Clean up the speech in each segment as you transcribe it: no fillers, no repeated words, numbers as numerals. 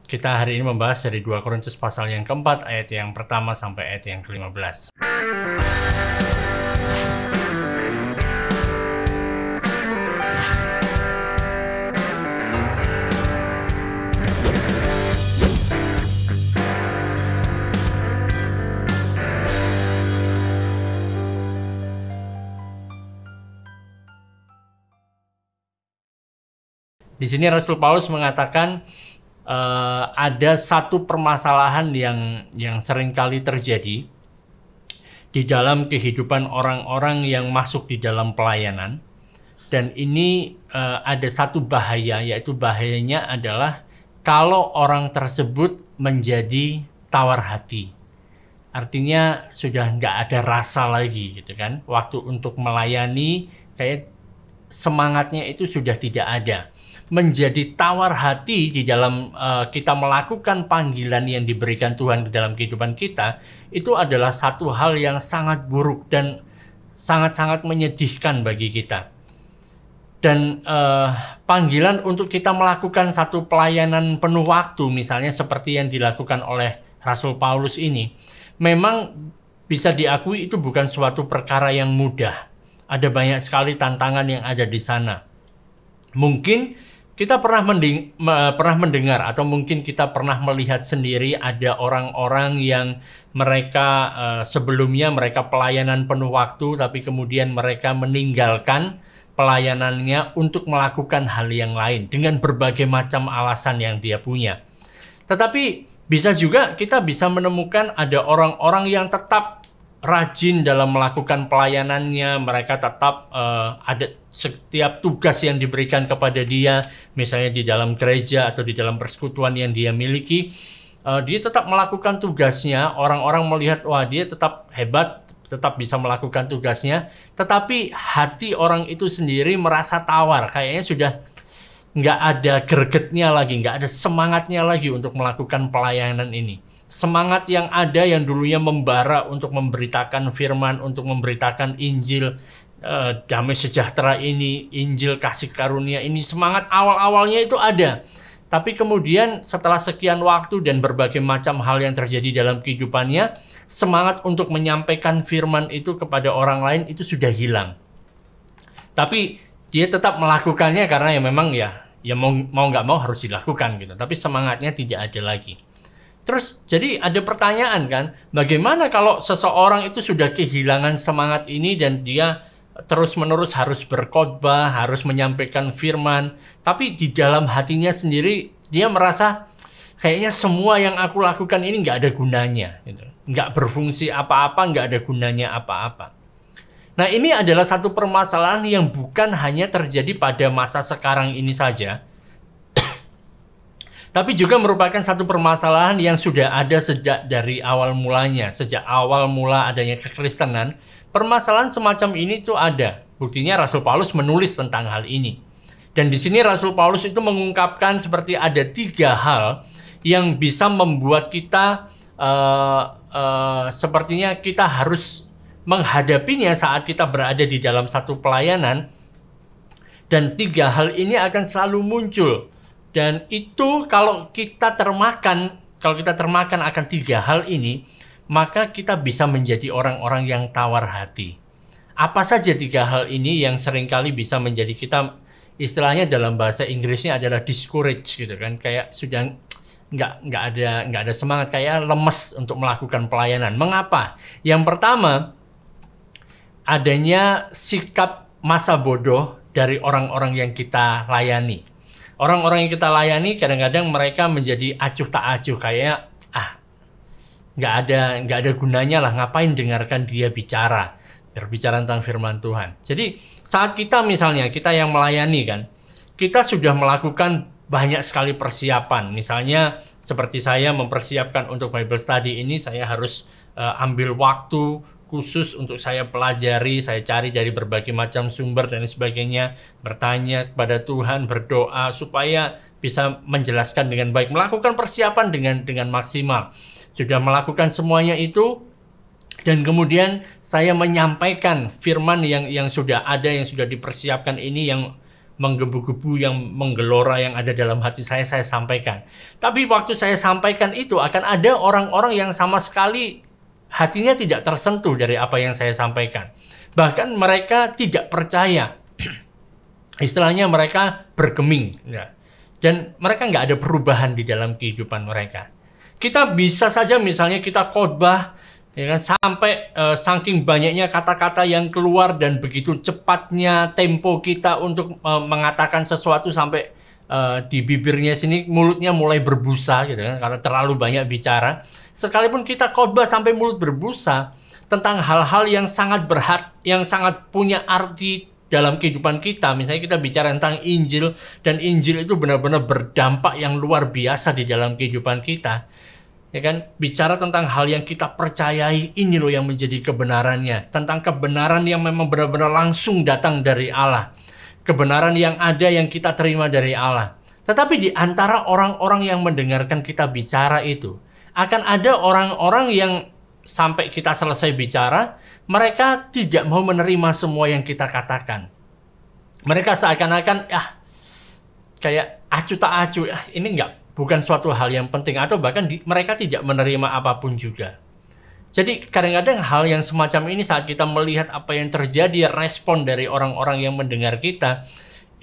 Kita hari ini membahas dari 2 Korintus pasal yang keempat, ayat yang pertama sampai ayat yang ke-15. Di sini Rasul Paulus mengatakan ada satu permasalahan yang seringkali terjadi di dalam kehidupan orang-orang yang masuk di dalam pelayanan, dan ini ada satu bahaya, yaitu bahayanya adalah kalau orang tersebut menjadi tawar hati. Artinya sudah nggak ada rasa lagi gitu kan, waktu untuk melayani kayak semangatnya itu sudah tidak ada. Menjadi tawar hati di dalam kita melakukan panggilan yang diberikan Tuhan di dalam kehidupan kita, itu adalah satu hal yang sangat buruk dan sangat-sangat menyedihkan bagi kita. Dan panggilan untuk kita melakukan satu pelayanan penuh waktu, misalnya seperti yang dilakukan oleh Rasul Paulus ini, memang bisa diakui itu bukan suatu perkara yang mudah. Ada banyak sekali tantangan yang ada di sana. Mungkin kita pernah mendengar atau mungkin kita pernah melihat sendiri ada orang-orang yang mereka sebelumnya mereka pelayanan penuh waktu, tapi kemudian mereka meninggalkan pelayanannya untuk melakukan hal yang lain dengan berbagai macam alasan yang dia punya. Tetapi bisa juga kita bisa menemukan ada orang-orang yang tetap rajin dalam melakukan pelayanannya, mereka tetap ada setiap tugas yang diberikan kepada dia, misalnya di dalam gereja atau di dalam persekutuan yang dia miliki, dia tetap melakukan tugasnya. Orang-orang melihat, wah dia tetap hebat, tetap bisa melakukan tugasnya, tetapi hati orang itu sendiri merasa tawar, kayaknya sudah nggak ada gregetnya lagi, nggak ada semangatnya lagi untuk melakukan pelayanan ini. Semangat yang ada yang dulunya membara untuk memberitakan firman, untuk memberitakan Injil damai sejahtera ini, Injil kasih karunia ini, semangat awal-awalnya itu ada. Tapi kemudian setelah sekian waktu dan berbagai macam hal yang terjadi dalam kehidupannya, semangat untuk menyampaikan firman itu kepada orang lain itu sudah hilang. Tapi dia tetap melakukannya karena ya memang ya mau nggak mau harus dilakukan gitu. Tapi semangatnya tidak ada lagi. Terus jadi ada pertanyaan kan, bagaimana kalau seseorang itu sudah kehilangan semangat ini dan dia terus-menerus harus berkhotbah, harus menyampaikan firman, tapi di dalam hatinya sendiri dia merasa kayaknya semua yang aku lakukan ini nggak ada gunanya, gitu. Nggak berfungsi apa-apa, nggak ada gunanya apa-apa. Nah, ini adalah satu permasalahan yang bukan hanya terjadi pada masa sekarang ini saja, tapi juga merupakan satu permasalahan yang sudah ada sejak dari awal mulanya. Sejak awal mula adanya kekristenan, permasalahan semacam ini tuh ada. Buktinya Rasul Paulus menulis tentang hal ini. Dan di sini Rasul Paulus itu mengungkapkan seperti ada 3 hal yang bisa membuat kita sepertinya kita harus menghadapinya saat kita berada di dalam satu pelayanan. Dan 3 hal ini akan selalu muncul. Dan itu kalau kita termakan akan 3 hal ini, maka kita bisa menjadi orang-orang yang tawar hati. Apa saja 3 hal ini yang seringkali bisa menjadi kita, istilahnya dalam bahasa Inggrisnya adalah discourage gitu kan, kayak sudah nggak ada semangat, kayak lemes untuk melakukan pelayanan. Mengapa? Yang pertama, adanya sikap masa bodoh dari orang-orang yang kita layani. Orang-orang yang kita layani kadang-kadang mereka menjadi acuh tak acuh, kayak nggak ada gunanya lah, ngapain dengarkan dia berbicara tentang firman Tuhan. Jadi saat kita misalnya kita yang melayani kan, kita sudah melakukan banyak sekali persiapan. Misalnya seperti saya mempersiapkan untuk Bible Study ini, saya harus ambil waktu khusus untuk saya pelajari, saya cari dari berbagai macam sumber dan sebagainya, bertanya kepada Tuhan, berdoa supaya bisa menjelaskan dengan baik, melakukan persiapan dengan maksimal. Sudah melakukan semuanya itu, dan kemudian saya menyampaikan firman yang sudah ada, yang sudah dipersiapkan ini, yang menggebu-gebu, yang menggelora yang ada dalam hati saya sampaikan. Tapi waktu saya sampaikan itu akan ada orang-orang yang sama sekali hatinya tidak tersentuh dari apa yang saya sampaikan. Bahkan mereka tidak percaya. Istilahnya mereka bergeming. Ya. Dan mereka nggak ada perubahan di dalam kehidupan mereka. Kita bisa saja misalnya kita khotbah, ya kan, sampai saking banyaknya kata-kata yang keluar dan begitu cepatnya tempo kita untuk mengatakan sesuatu sampai di bibirnya sini mulutnya mulai berbusa gitu kan, karena terlalu banyak bicara. Sekalipun kita khotbah sampai mulut berbusa tentang hal-hal yang sangat yang sangat punya arti dalam kehidupan kita, misalnya kita bicara tentang Injil, dan Injil itu benar-benar berdampak yang luar biasa di dalam kehidupan kita. Ya kan, bicara tentang hal yang kita percayai, ini loh yang menjadi kebenarannya, tentang kebenaran yang memang benar-benar langsung datang dari Allah, kebenaran yang ada yang kita terima dari Allah. Tetapi di antara orang-orang yang mendengarkan kita bicara itu, akan ada orang-orang yang sampai kita selesai bicara, mereka tidak mau menerima semua yang kita katakan. Mereka seakan-akan, kayak acu tak acu, ini bukan suatu hal yang penting, atau bahkan mereka tidak menerima apapun juga. Jadi kadang-kadang hal yang semacam ini saat kita melihat apa yang terjadi, respon dari orang-orang yang mendengar kita,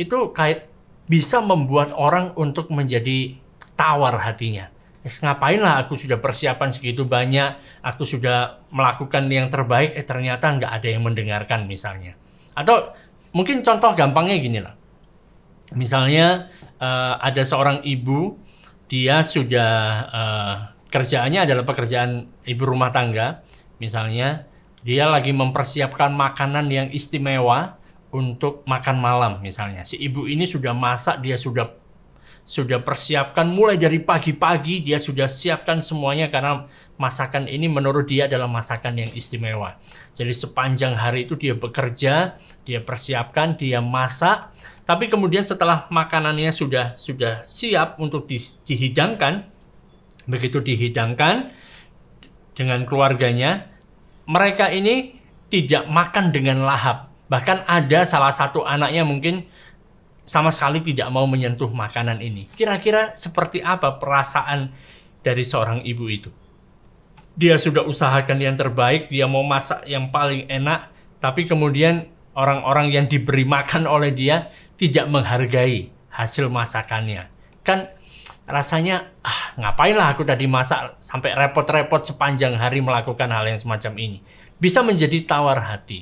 itu kayak bisa membuat orang untuk menjadi tawar hatinya. Ngapainlah aku sudah persiapan segitu banyak, aku sudah melakukan yang terbaik, ternyata nggak ada yang mendengarkan misalnya. Atau mungkin contoh gampangnya gini lah. Misalnya ada seorang ibu, dia sudah kerjaannya adalah pekerjaan ibu rumah tangga. Misalnya dia lagi mempersiapkan makanan yang istimewa untuk makan malam misalnya. Si ibu ini sudah masak, dia sudah persiapkan mulai dari pagi-pagi, dia sudah siapkan semuanya karena masakan ini menurut dia adalah masakan yang istimewa. Jadi sepanjang hari itu dia bekerja, dia persiapkan, dia masak. Tapi kemudian setelah makanannya sudah siap untuk dihidangkan, begitu dihidangkan dengan keluarganya, mereka ini tidak makan dengan lahap. Bahkan ada salah satu anaknya mungkin sama sekali tidak mau menyentuh makanan ini. Kira-kira seperti apa perasaan dari seorang ibu itu? Dia sudah usahakan yang terbaik, dia mau masak yang paling enak, tapi kemudian orang-orang yang diberi makan oleh dia tidak menghargai hasil masakannya. Kan rasanya, ngapainlah aku tadi masak sampai repot-repot sepanjang hari melakukan hal yang semacam ini. Bisa menjadi tawar hati.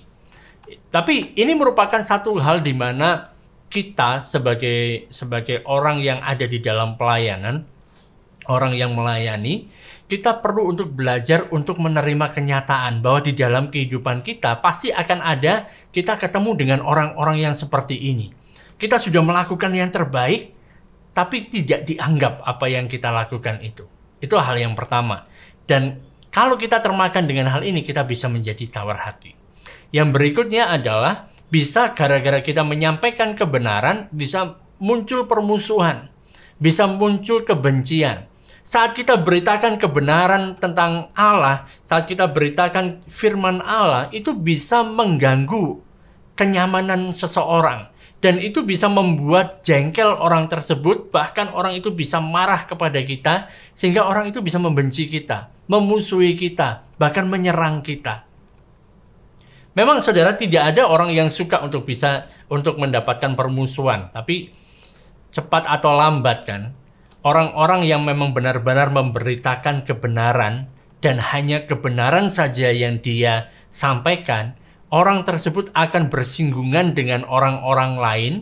Tapi ini merupakan satu hal di mana kita sebagai orang yang ada di dalam pelayanan, orang yang melayani, kita perlu untuk belajar untuk menerima kenyataan bahwa di dalam kehidupan kita pasti akan ada kita ketemu dengan orang-orang yang seperti ini. Kita sudah melakukan yang terbaik, tapi tidak dianggap apa yang kita lakukan itu. Itu hal yang pertama. Dan kalau kita termakan dengan hal ini, kita bisa menjadi tawar hati. Yang berikutnya adalah bisa gara-gara kita menyampaikan kebenaran, bisa muncul permusuhan, bisa muncul kebencian. Saat kita beritakan kebenaran tentang Allah, saat kita beritakan firman Allah, itu bisa mengganggu kenyamanan seseorang. Dan itu bisa membuat jengkel orang tersebut, bahkan orang itu bisa marah kepada kita, sehingga orang itu bisa membenci kita, memusuhi kita, bahkan menyerang kita. Memang saudara, tidak ada orang yang suka untuk mendapatkan permusuhan, tapi cepat atau lambat kan, orang-orang yang memang benar-benar memberitakan kebenaran dan hanya kebenaran saja yang dia sampaikan, orang tersebut akan bersinggungan dengan orang-orang lain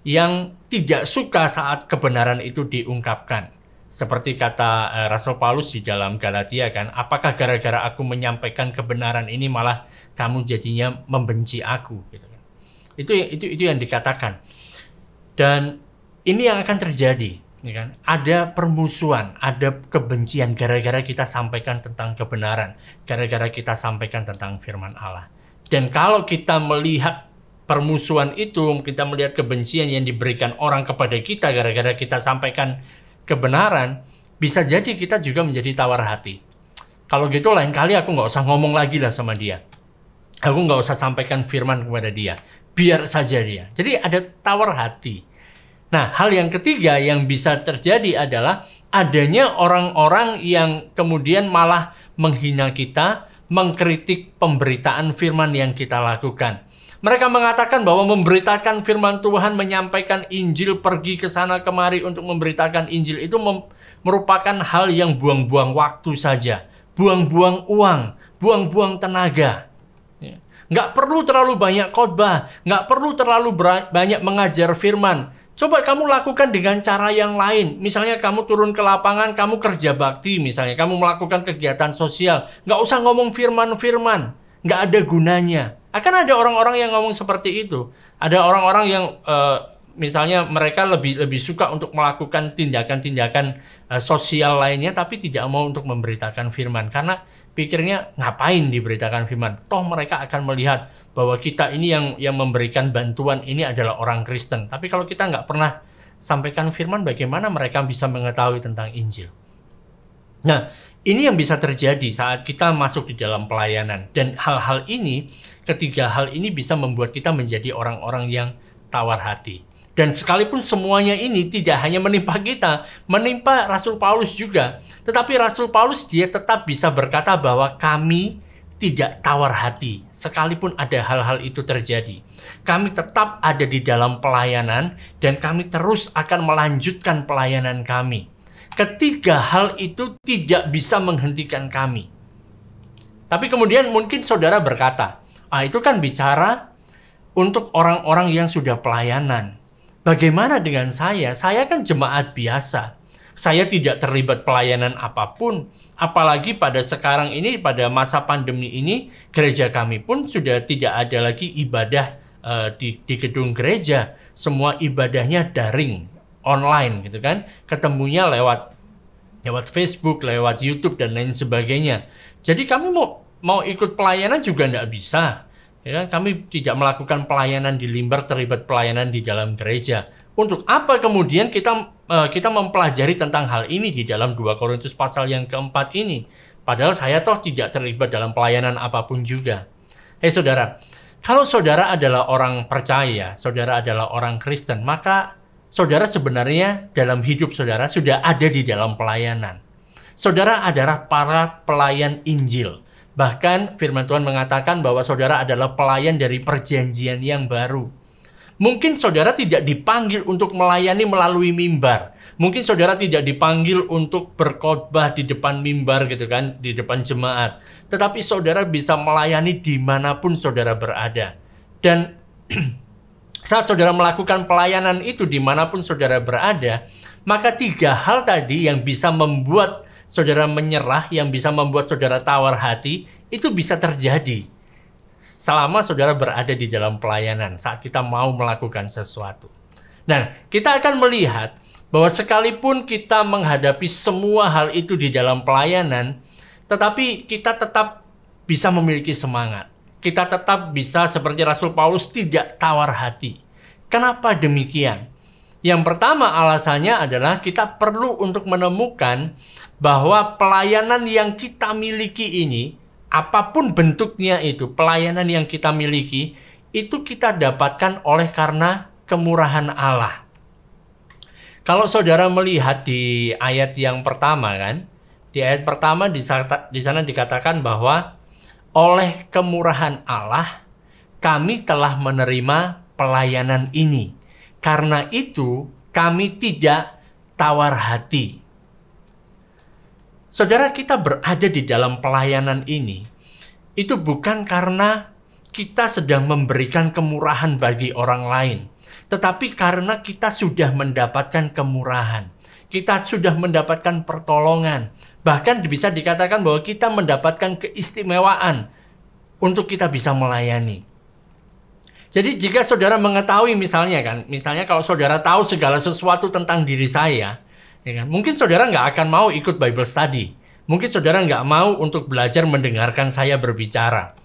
yang tidak suka saat kebenaran itu diungkapkan. Seperti kata Rasul Paulus di dalam Galatia kan, apakah gara-gara aku menyampaikan kebenaran ini malah kamu jadinya membenci aku gitu kan. Itu yang dikatakan. Dan ini yang akan terjadi, ya kan? Ada permusuhan, ada kebencian gara-gara kita sampaikan tentang kebenaran, gara-gara kita sampaikan tentang firman Allah. Dan kalau kita melihat permusuhan itu, kita melihat kebencian yang diberikan orang kepada kita gara-gara kita sampaikan kebenaran, bisa jadi kita juga menjadi tawar hati. Kalau gitu lain kali aku nggak usah ngomong lagi lah sama dia. Aku nggak usah sampaikan firman kepada dia. biar saja dia. Jadi ada tawar hati. Nah, hal yang ketiga yang bisa terjadi adalah adanya orang-orang yang kemudian malah menghina kita, mengkritik pemberitaan firman yang kita lakukan. Mereka mengatakan bahwa memberitakan firman Tuhan, menyampaikan Injil, pergi ke sana kemari untuk memberitakan Injil itu merupakan hal yang buang-buang waktu saja. Buang-buang uang, buang-buang tenaga. Nggak perlu terlalu banyak khotbah, nggak perlu terlalu banyak mengajar firman. Coba kamu lakukan dengan cara yang lain. Misalnya kamu turun ke lapangan, kamu kerja bakti misalnya. Kamu melakukan kegiatan sosial. Nggak usah ngomong firman-firman. Nggak ada gunanya. Akan ada orang-orang yang ngomong seperti itu. Ada orang-orang yang misalnya mereka lebih suka untuk melakukan tindakan-tindakan sosial lainnya, tapi tidak mau untuk memberitakan firman. Karena pikirnya ngapain diberitakan firman? Toh mereka akan melihat bahwa kita ini yang memberikan bantuan ini adalah orang Kristen. Tapi kalau kita nggak pernah sampaikan firman, bagaimana mereka bisa mengetahui tentang Injil? Nah, ini yang bisa terjadi saat kita masuk di dalam pelayanan. Dan hal-hal ini, ketiga hal ini bisa membuat kita menjadi orang-orang yang tawar hati. Dan sekalipun semuanya ini tidak hanya menimpa kita, menimpa Rasul Paulus juga. Tetapi Rasul Paulus dia tetap bisa berkata bahwa kami tidak tawar hati. Sekalipun ada hal-hal itu terjadi. Kami tetap ada di dalam pelayanan dan kami terus akan melanjutkan pelayanan kami. Ketiga hal itu tidak bisa menghentikan kami. Tapi kemudian mungkin saudara berkata, itu kan bicara untuk orang-orang yang sudah pelayanan. Bagaimana dengan saya? Saya kan jemaat biasa. Saya tidak terlibat pelayanan apapun. Apalagi pada sekarang ini, pada masa pandemi ini, gereja kami pun sudah tidak ada lagi ibadah di gedung gereja. Semua ibadahnya daring, online gitu kan. Ketemunya lewat Facebook, lewat YouTube dan lain sebagainya. Jadi kami mau ikut pelayanan juga tidak bisa. Ya kan? Kami tidak melakukan pelayanan di Limbar, terlibat pelayanan di dalam gereja. Untuk apa kemudian kita mempelajari tentang hal ini di dalam 2 Korintus pasal yang keempat ini? Padahal saya toh tidak terlibat dalam pelayanan apapun juga. Saudara, kalau saudara adalah orang percaya, saudara adalah orang Kristen, maka saudara sebenarnya dalam hidup saudara sudah ada di dalam pelayanan. Saudara adalah para pelayan Injil. Bahkan firman Tuhan mengatakan bahwa saudara adalah pelayan dari perjanjian yang baru. Mungkin saudara tidak dipanggil untuk melayani melalui mimbar. Mungkin saudara tidak dipanggil untuk berkhotbah di depan mimbar gitu kan, di depan jemaat. Tetapi saudara bisa melayani dimanapun saudara berada. Dan saat saudara melakukan pelayanan itu dimanapun saudara berada, maka 3 hal tadi yang bisa membuat saudara menyerah, yang bisa membuat saudara tawar hati, itu bisa terjadi selama saudara berada di dalam pelayanan, saat kita mau melakukan sesuatu. Nah, kita akan melihat bahwa sekalipun kita menghadapi semua hal itu di dalam pelayanan, tetapi kita tetap bisa memiliki semangat. Kita tetap bisa seperti Rasul Paulus tidak tawar hati. Kenapa demikian? Yang pertama alasannya adalah kita perlu untuk menemukan bahwa pelayanan yang kita miliki ini, apapun bentuknya itu, pelayanan yang kita miliki, itu kita dapatkan oleh karena kemurahan Allah. Kalau saudara melihat di ayat yang pertama kan, di ayat pertama di sana dikatakan bahwa oleh kemurahan Allah, kami telah menerima pelayanan ini. Karena itu, kami tidak tawar hati. Saudara, kita berada di dalam pelayanan ini, itu bukan karena kita sedang memberikan kemurahan bagi orang lain, tetapi karena kita sudah mendapatkan kemurahan. Kita sudah mendapatkan pertolongan. Bahkan bisa dikatakan bahwa kita mendapatkan keistimewaan untuk kita bisa melayani. Jadi jika saudara mengetahui misalnya kalau saudara tahu segala sesuatu tentang diri saya, ya kan, mungkin saudara nggak akan mau ikut Bible study. Mungkin saudara nggak mau untuk belajar mendengarkan saya berbicara.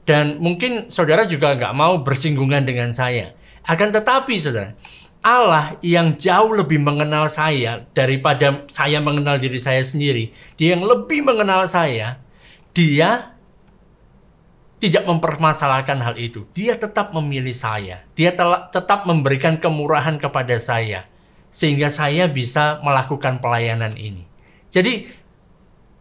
Dan mungkin saudara juga nggak mau bersinggungan dengan saya. Akan tetapi saudara, Allah yang jauh lebih mengenal saya daripada saya mengenal diri saya sendiri. Dia yang lebih mengenal saya. Dia tidak mempermasalahkan hal itu. Dia tetap memilih saya. Dia tetap memberikan kemurahan kepada saya. Sehingga saya bisa melakukan pelayanan ini. Jadi,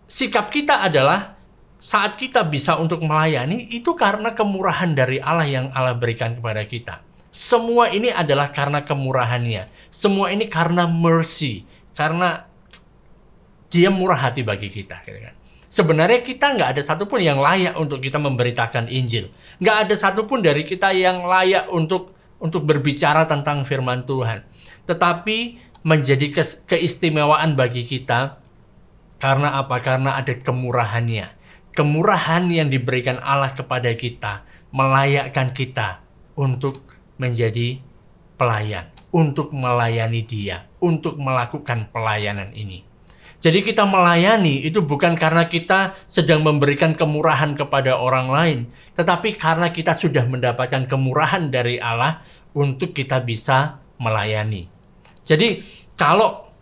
sikap kita adalah saat kita bisa untuk melayani, itu karena kemurahan dari Allah yang Allah berikan kepada kita. Semua ini adalah karena kemurahannya. Semua ini karena mercy. Karena Dia murah hati bagi kita. Sebenarnya kita nggak ada satupun yang layak untuk kita memberitakan Injil. Nggak ada satupun dari kita yang layak untuk berbicara tentang firman Tuhan. Tetapi menjadi keistimewaan bagi kita. Karena apa? Karena ada kemurahannya. Kemurahan yang diberikan Allah kepada kita melayakkan kita untuk menjadi pelayan. Untuk melayani Dia. Untuk melakukan pelayanan ini. Jadi kita melayani itu bukan karena kita sedang memberikan kemurahan kepada orang lain, tetapi karena kita sudah mendapatkan kemurahan dari Allah untuk kita bisa melayani. Jadi kalau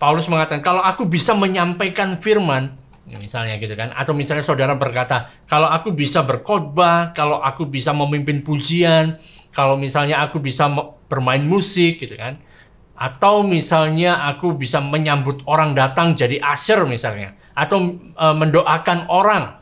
Paulus mengatakan, kalau aku bisa menyampaikan firman, misalnya gitu kan, atau misalnya saudara berkata, kalau aku bisa berkhotbah, kalau aku bisa memimpin pujian, kalau misalnya aku bisa bermain musik gitu kan, atau misalnya aku bisa menyambut orang datang jadi usher misalnya. Atau mendoakan orang.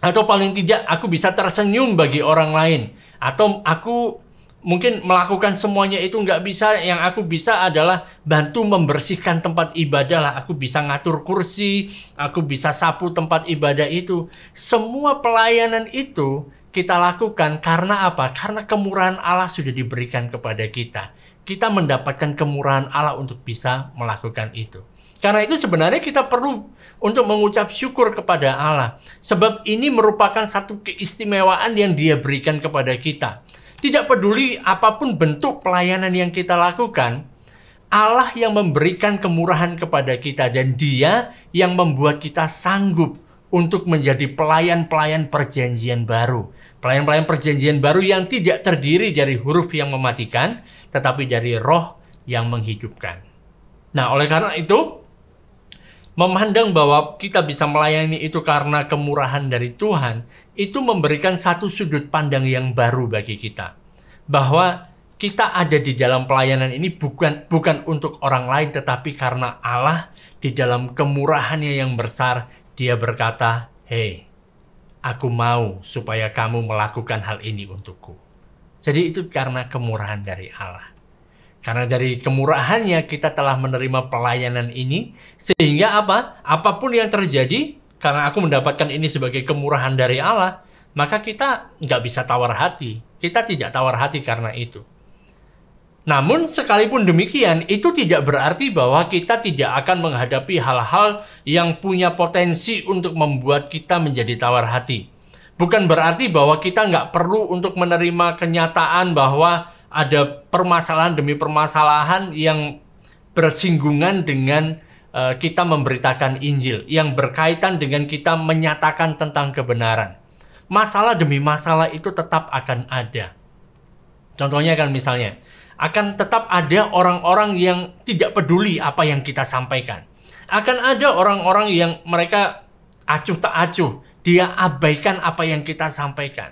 Atau paling tidak aku bisa tersenyum bagi orang lain. Atau aku mungkin melakukan semuanya itu nggak bisa. Yang aku bisa adalah bantu membersihkan tempat ibadah lah. Aku bisa ngatur kursi. Aku bisa sapu tempat ibadah itu. Semua pelayanan itu kita lakukan karena apa? Karena kemurahan Allah sudah diberikan kepada kita. Kita mendapatkan kemurahan Allah untuk bisa melakukan itu. Karena itu sebenarnya kita perlu untuk mengucap syukur kepada Allah. Sebab ini merupakan satu keistimewaan yang Dia berikan kepada kita. Tidak peduli apapun bentuk pelayanan yang kita lakukan, Allah yang memberikan kemurahan kepada kita dan Dia yang membuat kita sanggup untuk menjadi pelayan-pelayan perjanjian baru. Pelayan-pelayan perjanjian baru yang tidak terdiri dari huruf yang mematikan, tetapi dari roh yang menghidupkan. Nah, oleh karena itu, memandang bahwa kita bisa melayani itu karena kemurahan dari Tuhan, itu memberikan satu sudut pandang yang baru bagi kita. Bahwa kita ada di dalam pelayanan ini bukan untuk orang lain, tetapi karena Allah di dalam kemurahannya yang besar, Dia berkata, "Hei, aku mau supaya kamu melakukan hal ini untukku." Jadi itu karena kemurahan dari Allah. Karena dari kemurahannya kita telah menerima pelayanan ini. Sehingga apa? Apapun yang terjadi, karena aku mendapatkan ini sebagai kemurahan dari Allah, maka kita nggak bisa tawar hati. Kita tidak tawar hati karena itu. Namun sekalipun demikian, itu tidak berarti bahwa kita tidak akan menghadapi hal-hal yang punya potensi untuk membuat kita menjadi tawar hati. Bukan berarti bahwa kita nggak perlu untuk menerima kenyataan bahwa ada permasalahan demi permasalahan yang bersinggungan dengan kita memberitakan Injil, yang berkaitan dengan kita menyatakan tentang kebenaran. Masalah demi masalah itu tetap akan ada. Contohnya kan misalnya, akan tetap ada orang-orang yang tidak peduli apa yang kita sampaikan. Akan ada orang-orang yang mereka acuh tak acuh. Dia abaikan apa yang kita sampaikan.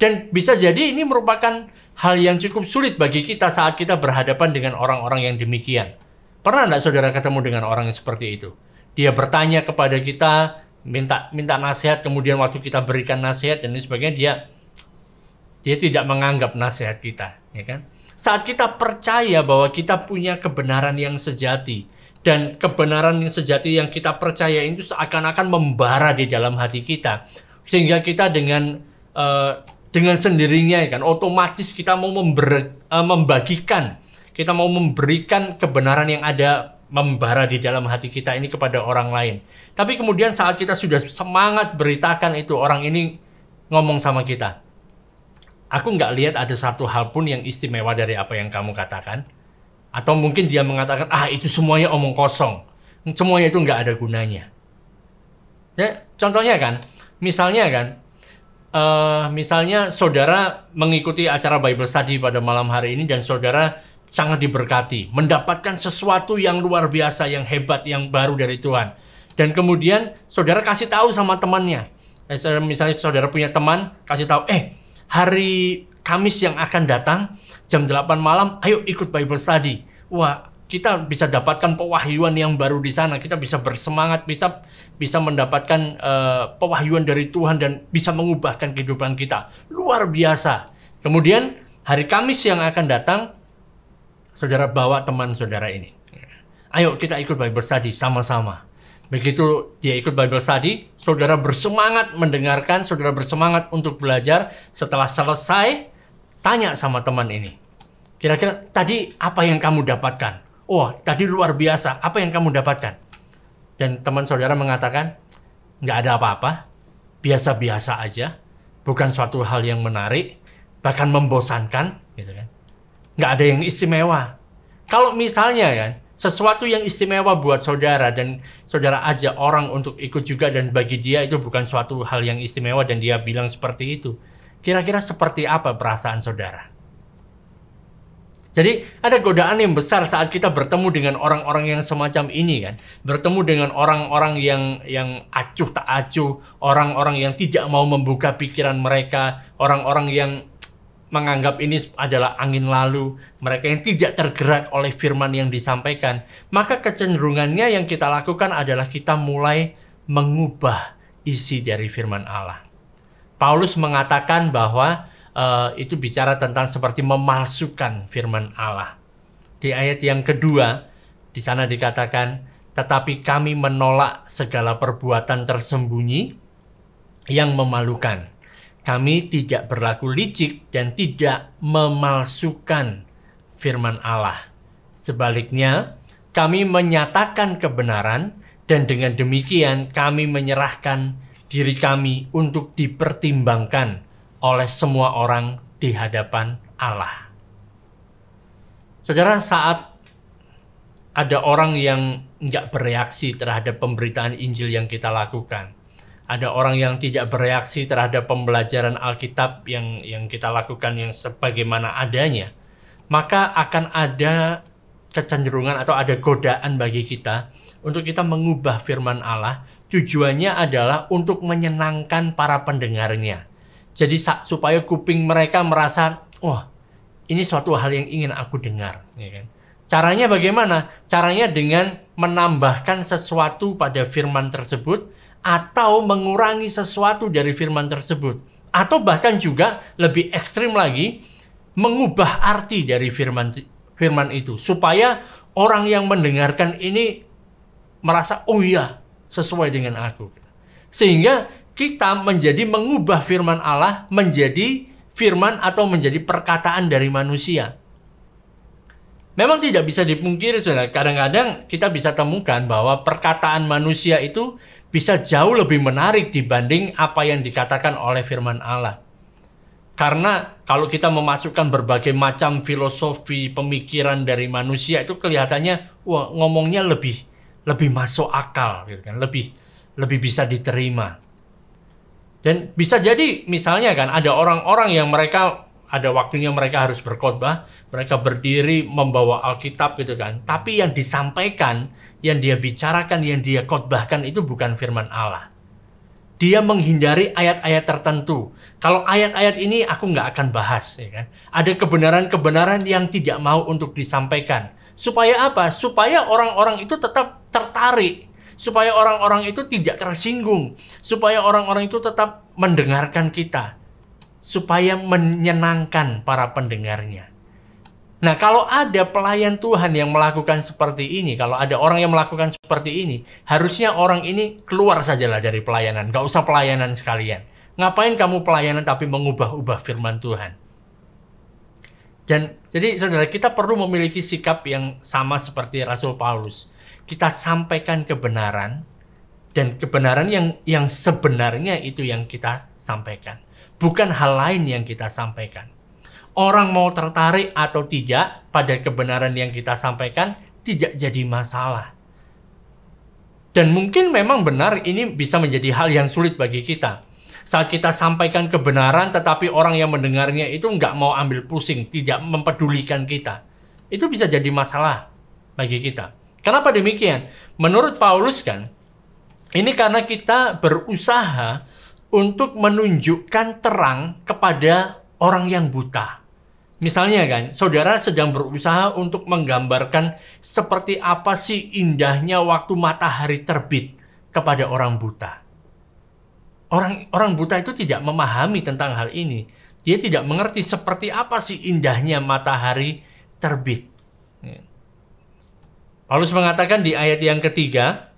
Dan bisa jadi ini merupakan hal yang cukup sulit bagi kita saat kita berhadapan dengan orang-orang yang demikian. Pernah enggak saudara ketemu dengan orang yang seperti itu? Dia bertanya kepada kita, minta nasihat, kemudian waktu kita berikan nasihat dan sebagainya, dia tidak menganggap nasihat kita, ya kan? Saat kita percaya bahwa kita punya kebenaran yang sejati, dan kebenaran yang sejati yang kita percaya itu seakan-akan membara di dalam hati kita, sehingga kita dengan sendirinya kan otomatis kita mau membagikan, kita mau memberikan kebenaran yang ada membara di dalam hati kita ini kepada orang lain. Tapi kemudian saat kita sudah semangat beritakan itu, orang ini ngomong sama kita, "Aku nggak lihat ada satu hal pun yang istimewa dari apa yang kamu katakan." Atau mungkin dia mengatakan, itu semuanya omong kosong. Semuanya itu nggak ada gunanya. Ya, contohnya kan, misalnya saudara mengikuti acara Bible Study pada malam hari ini dan saudara sangat diberkati, mendapatkan sesuatu yang luar biasa, yang hebat, yang baru dari Tuhan. Dan kemudian saudara kasih tahu sama temannya, Misalnya saudara punya teman, kasih tahu, hari Kamis yang akan datang, jam 8 malam, ayo ikut Bible Study. Wah, kita bisa dapatkan pewahyuan yang baru di sana. Kita bisa bersemangat, bisa mendapatkan pewahyuan dari Tuhan dan bisa mengubahkan kehidupan kita. Luar biasa. Kemudian hari Kamis yang akan datang, saudara bawa teman saudara ini. Ayo kita ikut Bible Study sama-sama. Begitu dia ikut Bible Study, saudara bersemangat mendengarkan, saudara bersemangat untuk belajar. Setelah selesai, tanya sama teman ini. Kira-kira tadi apa yang kamu dapatkan? Oh, tadi luar biasa. Apa yang kamu dapatkan? Dan teman saudara mengatakan, nggak ada apa-apa. Biasa-biasa aja. Bukan suatu hal yang menarik. Bahkan membosankan. Gitu kan. Nggak ada yang istimewa. Kalau misalnya kan, sesuatu yang istimewa buat saudara dan saudara ajak orang untuk ikut juga dan bagi dia itu bukan suatu hal yang istimewa dan dia bilang seperti itu. Kira-kira seperti apa perasaan saudara? Jadi ada godaan yang besar saat kita bertemu dengan orang-orang yang semacam ini kan. Bertemu dengan orang-orang yang acuh tak acuh, orang-orang yang tidak mau membuka pikiran mereka, orang-orang yang menganggap ini adalah angin lalu, mereka yang tidak tergerak oleh firman yang disampaikan. Maka kecenderungannya yang kita lakukan adalah kita mulai mengubah isi dari firman Allah. Paulus mengatakan bahwa itu bicara tentang seperti memalsukan firman Allah. Di ayat yang kedua, di sana dikatakan, tetapi kami menolak segala perbuatan tersembunyi yang memalukan. Kami tidak berlaku licik dan tidak memalsukan firman Allah. Sebaliknya, kami menyatakan kebenaran dan dengan demikian kami menyerahkan diri kami untuk dipertimbangkan oleh semua orang di hadapan Allah. Saudara, saat ada orang yang nggak bereaksi terhadap pemberitaan Injil yang kita lakukan, ada orang yang tidak bereaksi terhadap pembelajaran Alkitab yang kita lakukan yang sebagaimana adanya, maka akan ada kecenderungan atau ada godaan bagi kita untuk kita mengubah firman Allah. Tujuannya adalah untuk menyenangkan para pendengarnya. Jadi supaya kuping mereka merasa, wah, ini suatu hal yang ingin aku dengar. Ya kan? Caranya bagaimana? Caranya dengan menambahkan sesuatu pada firman tersebut atau mengurangi sesuatu dari firman tersebut. Atau bahkan juga lebih ekstrim lagi, mengubah arti dari firman itu. Supaya orang yang mendengarkan ini merasa, oh iya, sesuai dengan aku. Sehingga kita menjadi mengubah firman Allah menjadi firman atau menjadi perkataan dari manusia. Memang tidak bisa dipungkiri, saudara. Kadang-kadang kita bisa temukan bahwa perkataan manusia itu bisa jauh lebih menarik dibanding apa yang dikatakan oleh firman Allah. Karena kalau kita memasukkan berbagai macam filosofi, pemikiran dari manusia itu kelihatannya, wah, ngomongnya lebih masuk akal, gitu kan? Lebih bisa diterima. Dan bisa jadi misalnya kan ada orang-orang yang mereka ada waktunya mereka harus berkhotbah, mereka berdiri membawa Alkitab gitu kan. Tapi yang disampaikan, yang dia bicarakan, yang dia khotbahkan itu bukan firman Allah. Dia menghindari ayat-ayat tertentu. Kalau ayat-ayat ini aku nggak akan bahas, ya kan. Ada kebenaran-kebenaran yang tidak mau untuk disampaikan. Supaya apa? Supaya orang-orang itu tetap tertarik. Supaya orang-orang itu tidak tersinggung. Supaya orang-orang itu tetap mendengarkan kita. Supaya menyenangkan para pendengarnya. Nah, kalau ada pelayan Tuhan yang melakukan seperti ini, kalau ada orang yang melakukan seperti ini, harusnya orang ini keluar sajalah dari pelayanan. Nggak usah pelayanan sekalian. Ngapain kamu pelayanan tapi mengubah-ubah firman Tuhan? Dan jadi saudara, kita perlu memiliki sikap yang sama seperti Rasul Paulus. Kita sampaikan kebenaran, dan kebenaran yang sebenarnya itu yang kita sampaikan. Bukan hal lain yang kita sampaikan. Orang mau tertarik atau tidak pada kebenaran yang kita sampaikan tidak jadi masalah. Dan mungkin memang benar ini bisa menjadi hal yang sulit bagi kita. Saat kita sampaikan kebenaran tetapi orang yang mendengarnya itu nggak mau ambil pusing, tidak mempedulikan kita. Itu bisa jadi masalah bagi kita. Kenapa demikian? Menurut Paulus kan, ini karena kita berusaha untuk menunjukkan terang kepada orang yang buta. Misalnya kan, saudara sedang berusaha untuk menggambarkan seperti apa sih indahnya waktu matahari terbit kepada orang buta. Orang buta itu tidak memahami tentang hal ini. Dia tidak mengerti seperti apa sih indahnya matahari terbit. Paulus mengatakan di ayat yang ketiga,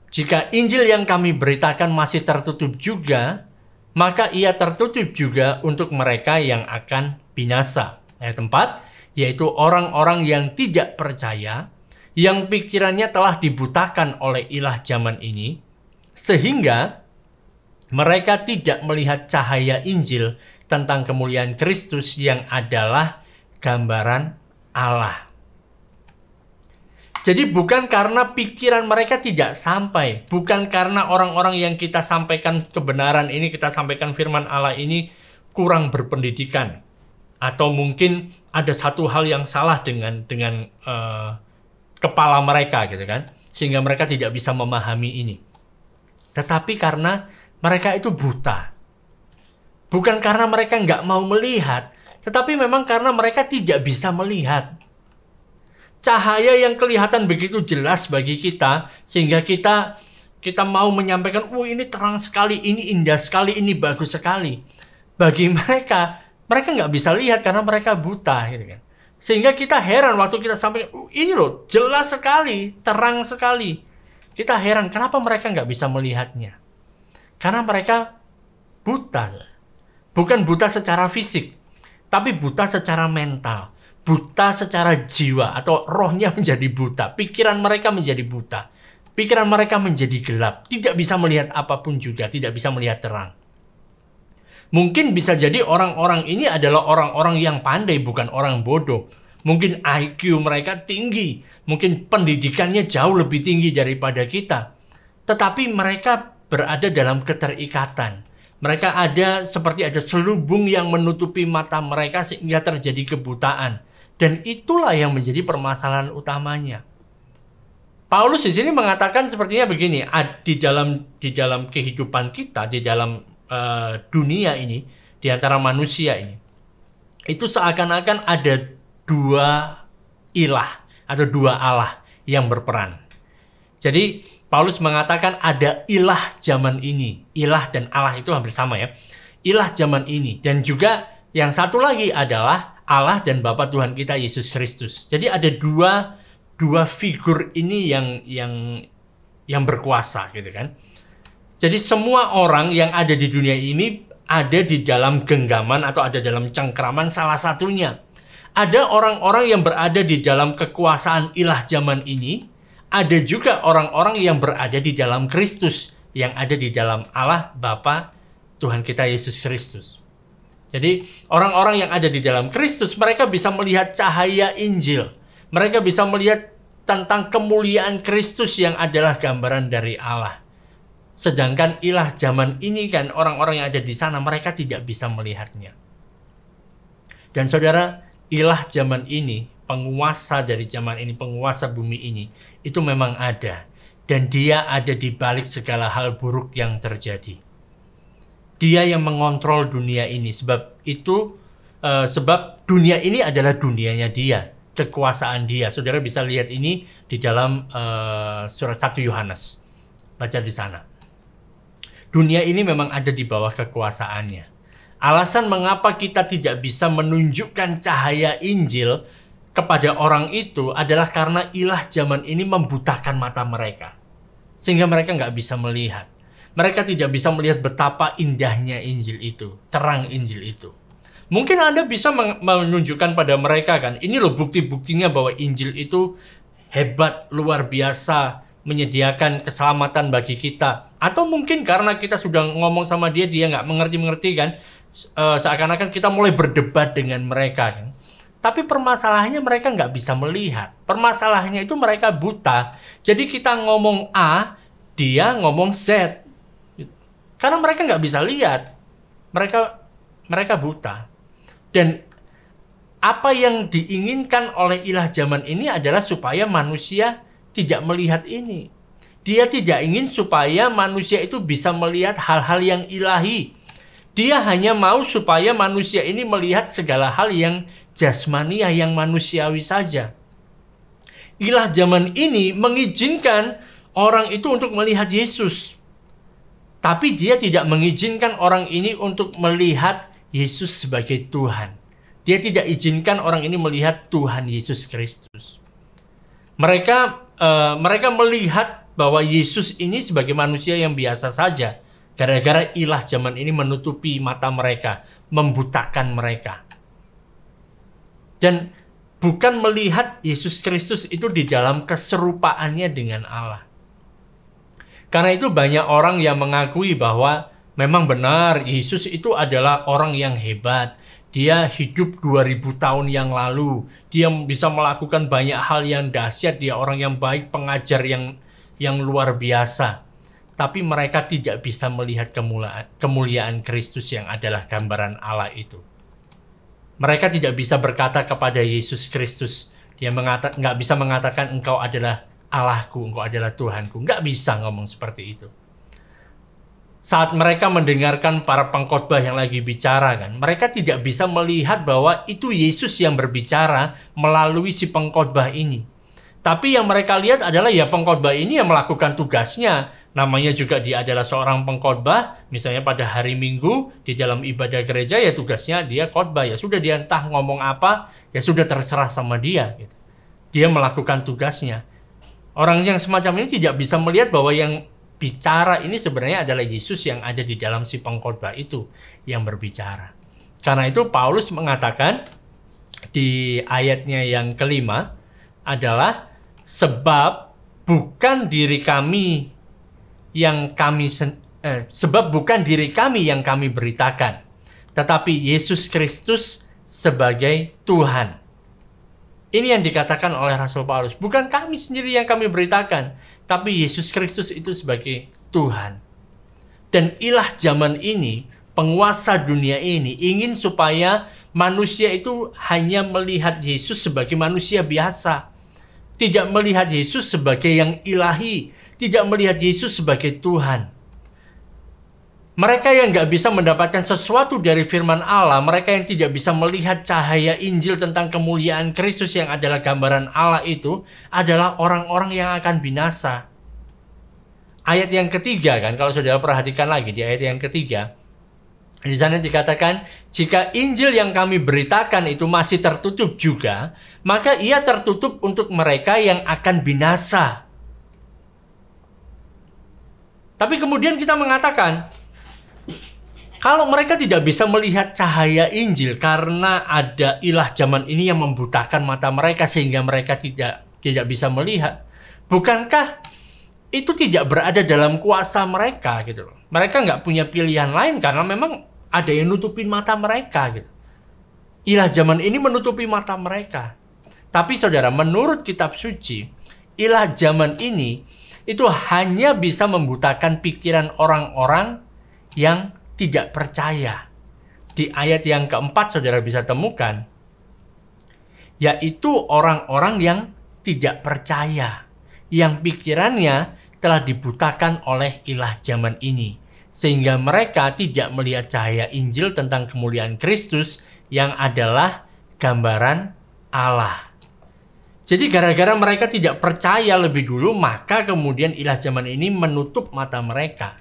jika Injil yang kami beritakan masih tertutup juga, maka ia tertutup juga untuk mereka yang akan binasa. Ayat 4, yaitu orang-orang yang tidak percaya, yang pikirannya telah dibutakan oleh ilah zaman ini, sehingga mereka tidak melihat cahaya Injil tentang kemuliaan Kristus yang adalah gambaran Allah. Jadi bukan karena pikiran mereka tidak sampai, bukan karena orang-orang yang kita sampaikan kebenaran ini, kita sampaikan firman Allah ini kurang berpendidikan, atau mungkin ada satu hal yang salah dengan kepala mereka gitu kan, sehingga mereka tidak bisa memahami ini. Tetapi karena mereka itu buta, bukan karena mereka nggak mau melihat, tetapi memang karena mereka tidak bisa melihat. Cahaya yang kelihatan begitu jelas bagi kita, sehingga kita mau menyampaikan, ini terang sekali, ini indah sekali, ini bagus sekali. Bagi mereka nggak bisa lihat karena mereka buta, gitu kan. Sehingga kita heran waktu kita sampaikan, ini loh jelas sekali, terang sekali. Kita heran kenapa mereka nggak bisa melihatnya. Karena mereka buta, bukan buta secara fisik, tapi buta secara mental. Buta secara jiwa atau rohnya menjadi buta. Pikiran mereka menjadi buta. Pikiran mereka menjadi gelap. Tidak bisa melihat apapun juga. Tidak bisa melihat terang. Mungkin bisa jadi orang-orang ini adalah orang-orang yang pandai, bukan orang bodoh. Mungkin IQ mereka tinggi. Mungkin pendidikannya jauh lebih tinggi daripada kita. Tetapi mereka berada dalam keterikatan. Mereka seperti ada selubung yang menutupi mata mereka sehingga terjadi kebutaan. Dan itulah yang menjadi permasalahan utamanya. Paulus di sini mengatakan sepertinya begini, di dalam kehidupan kita, di dalam dunia ini, di antara manusia ini, itu seakan-akan ada dua ilah atau dua Allah yang berperan. Jadi Paulus mengatakan ada ilah zaman ini. Ilah dan Allah itu hampir sama ya. Ilah zaman ini. Dan juga yang satu lagi adalah Allah dan Bapa Tuhan kita Yesus Kristus. Jadi ada dua figur ini yang berkuasa gitu kan. Jadi semua orang yang ada di dunia ini ada di dalam genggaman atau ada dalam cengkraman salah satunya. Ada orang-orang yang berada di dalam kekuasaan ilah zaman ini, ada juga orang-orang yang berada di dalam Kristus, yang ada di dalam Allah Bapa Tuhan kita Yesus Kristus. Jadi orang-orang yang ada di dalam Kristus, mereka bisa melihat cahaya Injil. Mereka bisa melihat tentang kemuliaan Kristus yang adalah gambaran dari Allah. Sedangkan ilah zaman ini kan, orang-orang yang ada di sana, mereka tidak bisa melihatnya. Dan saudara, ilah zaman ini, penguasa dari zaman ini, penguasa bumi ini, itu memang ada. Dan dia ada di balik segala hal buruk yang terjadi. Dia yang mengontrol dunia ini. Sebab dunia ini adalah dunianya dia. Kekuasaan dia. Saudara bisa lihat ini di dalam surat 1 Yohanes. Baca di sana. Dunia ini memang ada di bawah kekuasaannya. Alasan mengapa kita tidak bisa menunjukkan cahaya Injil kepada orang itu adalah karena ilah zaman ini membutakan mata mereka. Sehingga mereka nggak bisa melihat. Mereka tidak bisa melihat betapa indahnya Injil itu, terang Injil itu. Mungkin Anda bisa menunjukkan pada mereka kan, ini loh bukti-buktinya bahwa Injil itu hebat, luar biasa, menyediakan keselamatan bagi kita. Atau mungkin karena kita sudah ngomong sama dia nggak mengerti-mengerti kan, seakan-akan kita mulai berdebat dengan mereka kan. Tapi permasalahannya mereka nggak bisa melihat. Permasalahannya itu mereka buta. Jadi kita ngomong A, dia ngomong Z. Karena mereka nggak bisa lihat. Mereka buta. Dan apa yang diinginkan oleh ilah zaman ini adalah supaya manusia tidak melihat ini. Dia tidak ingin supaya manusia itu bisa melihat hal-hal yang ilahi. Dia hanya mau supaya manusia ini melihat segala hal yang jasmaniah, yang manusiawi saja. Ilah zaman ini mengizinkan orang itu untuk melihat Yesus. Tapi dia tidak mengizinkan orang ini untuk melihat Yesus sebagai Tuhan. Dia tidak izinkan orang ini melihat Tuhan Yesus Kristus. Mereka melihat bahwa Yesus ini sebagai manusia yang biasa saja. Gara-gara ilah zaman ini menutupi mata mereka, membutakan mereka. Dan bukan melihat Yesus Kristus itu di dalam keserupaannya dengan Allah. Karena itu banyak orang yang mengakui bahwa memang benar Yesus itu adalah orang yang hebat. Dia hidup 2000 tahun yang lalu. Dia bisa melakukan banyak hal yang dahsyat. Dia orang yang baik, pengajar yang luar biasa. Tapi mereka tidak bisa melihat kemuliaan Kristus yang adalah gambaran Allah itu. Mereka tidak bisa berkata kepada Yesus Kristus. Dia nggak bisa mengatakan engkau adalah Allahku, engkau adalah Tuhanku. Nggak bisa ngomong seperti itu. Saat mereka mendengarkan para pengkhotbah yang lagi bicara, kan, mereka tidak bisa melihat bahwa itu Yesus yang berbicara melalui si pengkhotbah ini. Tapi yang mereka lihat adalah ya pengkhotbah ini yang melakukan tugasnya. Namanya juga dia adalah seorang pengkhotbah. Misalnya pada hari Minggu di dalam ibadah gereja ya tugasnya dia khotbah. Ya sudah dia entah ngomong apa, ya sudah terserah sama dia. Gitu. Dia melakukan tugasnya. Orang yang semacam ini tidak bisa melihat bahwa yang bicara ini sebenarnya adalah Yesus yang ada di dalam si pengkhotbah itu yang berbicara. Karena itu Paulus mengatakan di ayatnya yang kelima adalah sebab bukan diri kami yang kami beritakan, tetapi Yesus Kristus sebagai Tuhan. Ini yang dikatakan oleh Rasul Paulus. Bukan kami sendiri yang kami beritakan, tapi Yesus Kristus itu sebagai Tuhan. Dan ilah zaman ini, penguasa dunia ini, ingin supaya manusia itu hanya melihat Yesus sebagai manusia biasa. Tidak melihat Yesus sebagai yang ilahi. Tidak melihat Yesus sebagai Tuhan. Mereka yang nggak bisa mendapatkan sesuatu dari firman Allah, mereka yang tidak bisa melihat cahaya Injil tentang kemuliaan Kristus yang adalah gambaran Allah itu, adalah orang-orang yang akan binasa. Ayat yang ketiga kan, kalau saudara perhatikan lagi di ayat yang ketiga, di sana dikatakan, jika Injil yang kami beritakan itu masih tertutup juga, maka ia tertutup untuk mereka yang akan binasa. Tapi kemudian kita mengatakan, kalau mereka tidak bisa melihat cahaya Injil karena ada ilah zaman ini yang membutakan mata mereka sehingga mereka tidak bisa melihat, bukankah itu tidak berada dalam kuasa mereka gitu loh? Mereka nggak punya pilihan lain karena memang ada yang nutupin mata mereka gitu. Ilah zaman ini menutupi mata mereka. Tapi saudara, menurut kitab suci, ilah zaman ini itu hanya bisa membutakan pikiran orang-orang yang tidak percaya. Di ayat yang keempat saudara bisa temukan, yaitu orang-orang yang tidak percaya, yang pikirannya telah dibutakan oleh ilah zaman ini, sehingga mereka tidak melihat cahaya Injil tentang kemuliaan Kristus yang adalah gambaran Allah. Jadi gara-gara mereka tidak percaya lebih dulu, maka kemudian ilah zaman ini menutup mata mereka.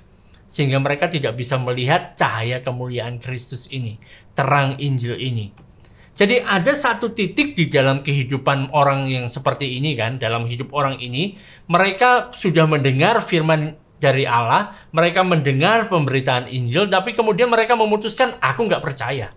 Sehingga mereka tidak bisa melihat cahaya kemuliaan Kristus ini, terang Injil ini. Jadi ada satu titik di dalam kehidupan orang yang seperti ini kan, dalam hidup orang ini, mereka sudah mendengar firman dari Allah, mereka mendengar pemberitaan Injil, tapi kemudian mereka memutuskan, aku nggak percaya.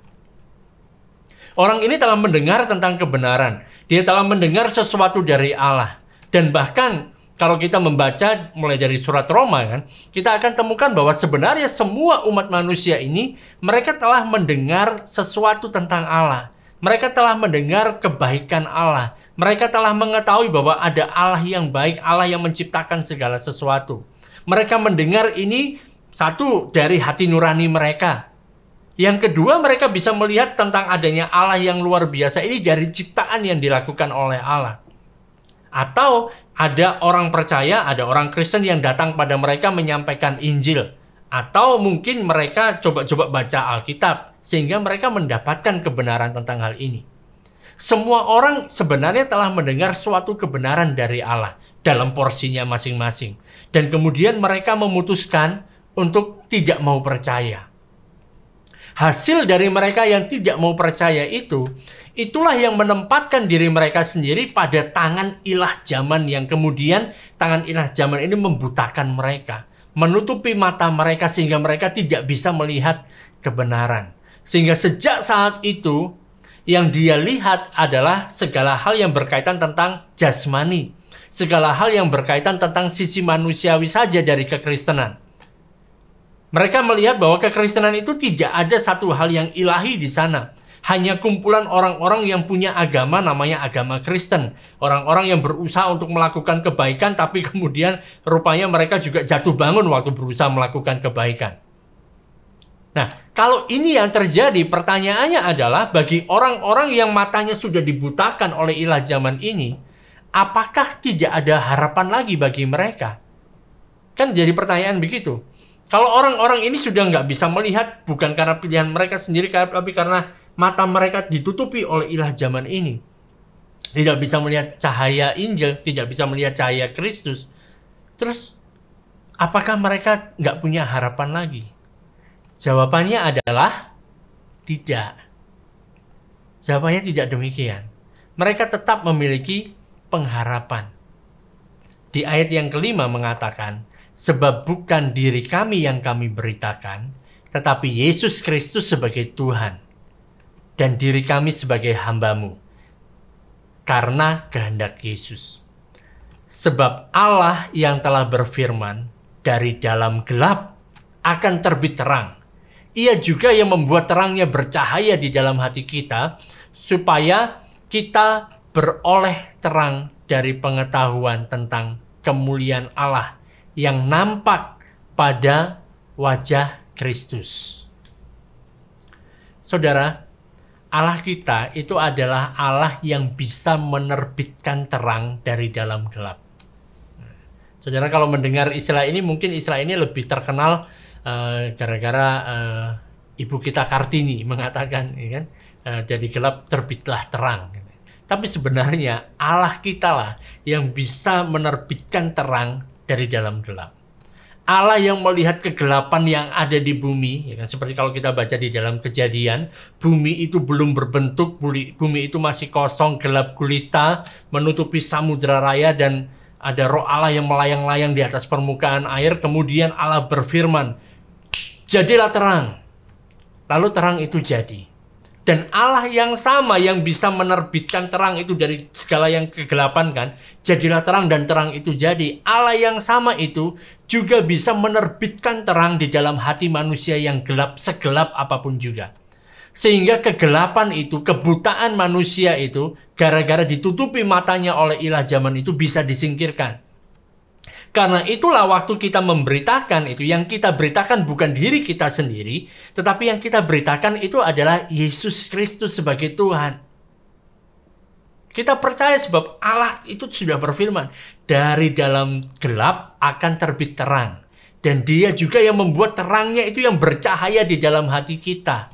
Orang ini telah mendengar tentang kebenaran, dia telah mendengar sesuatu dari Allah, dan bahkan kalau kita membaca mulai dari surat Roma kan, kita akan temukan bahwa sebenarnya semua umat manusia ini, mereka telah mendengar sesuatu tentang Allah. Mereka telah mendengar kebaikan Allah. Mereka telah mengetahui bahwa ada Allah yang baik, Allah yang menciptakan segala sesuatu. Mereka mendengar ini satu dari hati nurani mereka. Yang kedua, mereka bisa melihat tentang adanya Allah yang luar biasa ini dari ciptaan yang dilakukan oleh Allah. Atau ada orang percaya, ada orang Kristen yang datang pada mereka menyampaikan Injil. Atau mungkin mereka coba-coba baca Alkitab, sehingga mereka mendapatkan kebenaran tentang hal ini. Semua orang sebenarnya telah mendengar suatu kebenaran dari Allah dalam porsinya masing-masing. Dan kemudian mereka memutuskan untuk tidak mau percaya. Hasil dari mereka yang tidak mau percaya itu, itulah yang menempatkan diri mereka sendiri pada tangan ilah zaman, yang kemudian tangan ilah zaman ini membutakan mereka, menutupi mata mereka sehingga mereka tidak bisa melihat kebenaran. Sehingga sejak saat itu yang dia lihat adalah segala hal yang berkaitan tentang jasmani, segala hal yang berkaitan tentang sisi manusiawi saja dari kekristenan. Mereka melihat bahwa kekristenan itu tidak ada satu hal yang ilahi di sana. Hanya kumpulan orang-orang yang punya agama namanya agama Kristen. Orang-orang yang berusaha untuk melakukan kebaikan, tapi kemudian rupanya mereka juga jatuh bangun waktu berusaha melakukan kebaikan. Nah, kalau ini yang terjadi, pertanyaannya adalah bagi orang-orang yang matanya sudah dibutakan oleh ilah zaman ini, apakah tidak ada harapan lagi bagi mereka? Kan jadi pertanyaan begitu. Kalau orang-orang ini sudah nggak bisa melihat, bukan karena pilihan mereka sendiri, tapi karena mata mereka ditutupi oleh ilah zaman ini. Tidak bisa melihat cahaya Injil, tidak bisa melihat cahaya Kristus. Terus, apakah mereka nggak punya harapan lagi? Jawabannya adalah tidak. Jawabannya tidak demikian. Mereka tetap memiliki pengharapan. Di ayat yang kelima mengatakan, sebab bukan diri kami yang kami beritakan, tetapi Yesus Kristus sebagai Tuhan, dan diri kami sebagai hamba-Mu, karena kehendak Yesus. Sebab Allah yang telah berfirman, dari dalam gelap akan terbit terang. Ia juga yang membuat terangnya bercahaya di dalam hati kita, supaya kita beroleh terang dari pengetahuan tentang kemuliaan Allah yang nampak pada wajah Kristus. Saudara, Allah kita itu adalah Allah yang bisa menerbitkan terang dari dalam gelap. Saudara, kalau mendengar istilah ini, mungkin istilah ini lebih terkenal gara-gara ibu kita Kartini mengatakan, ya kan, dari gelap terbitlah terang. Tapi sebenarnya Allah kita lah yang bisa menerbitkan terang dari dalam gelap. Allah yang melihat kegelapan yang ada di bumi, ya kan? Seperti kalau kita baca di dalam Kejadian, bumi itu belum berbentuk, bumi itu masih kosong, gelap gulita, menutupi samudra raya, dan ada roh Allah yang melayang-layang di atas permukaan air. Kemudian Allah berfirman, jadilah terang. Lalu terang itu jadi. Dan Allah yang sama yang bisa menerbitkan terang itu dari segala yang kegelapan, kan? Jadilah terang dan terang itu jadi. Allah yang sama itu juga bisa menerbitkan terang di dalam hati manusia yang gelap, segelap apapun juga. Sehingga kegelapan itu, kebutaan manusia itu, gara-gara ditutupi matanya oleh ilah zaman itu, bisa disingkirkan. Karena itulah waktu kita memberitakan itu, yang kita beritakan bukan diri kita sendiri, tetapi yang kita beritakan itu adalah Yesus Kristus sebagai Tuhan. Kita percaya sebab Allah itu sudah berfirman, dari dalam gelap akan terbit terang. Dan Dia juga yang membuat terangnya itu yang bercahaya di dalam hati kita.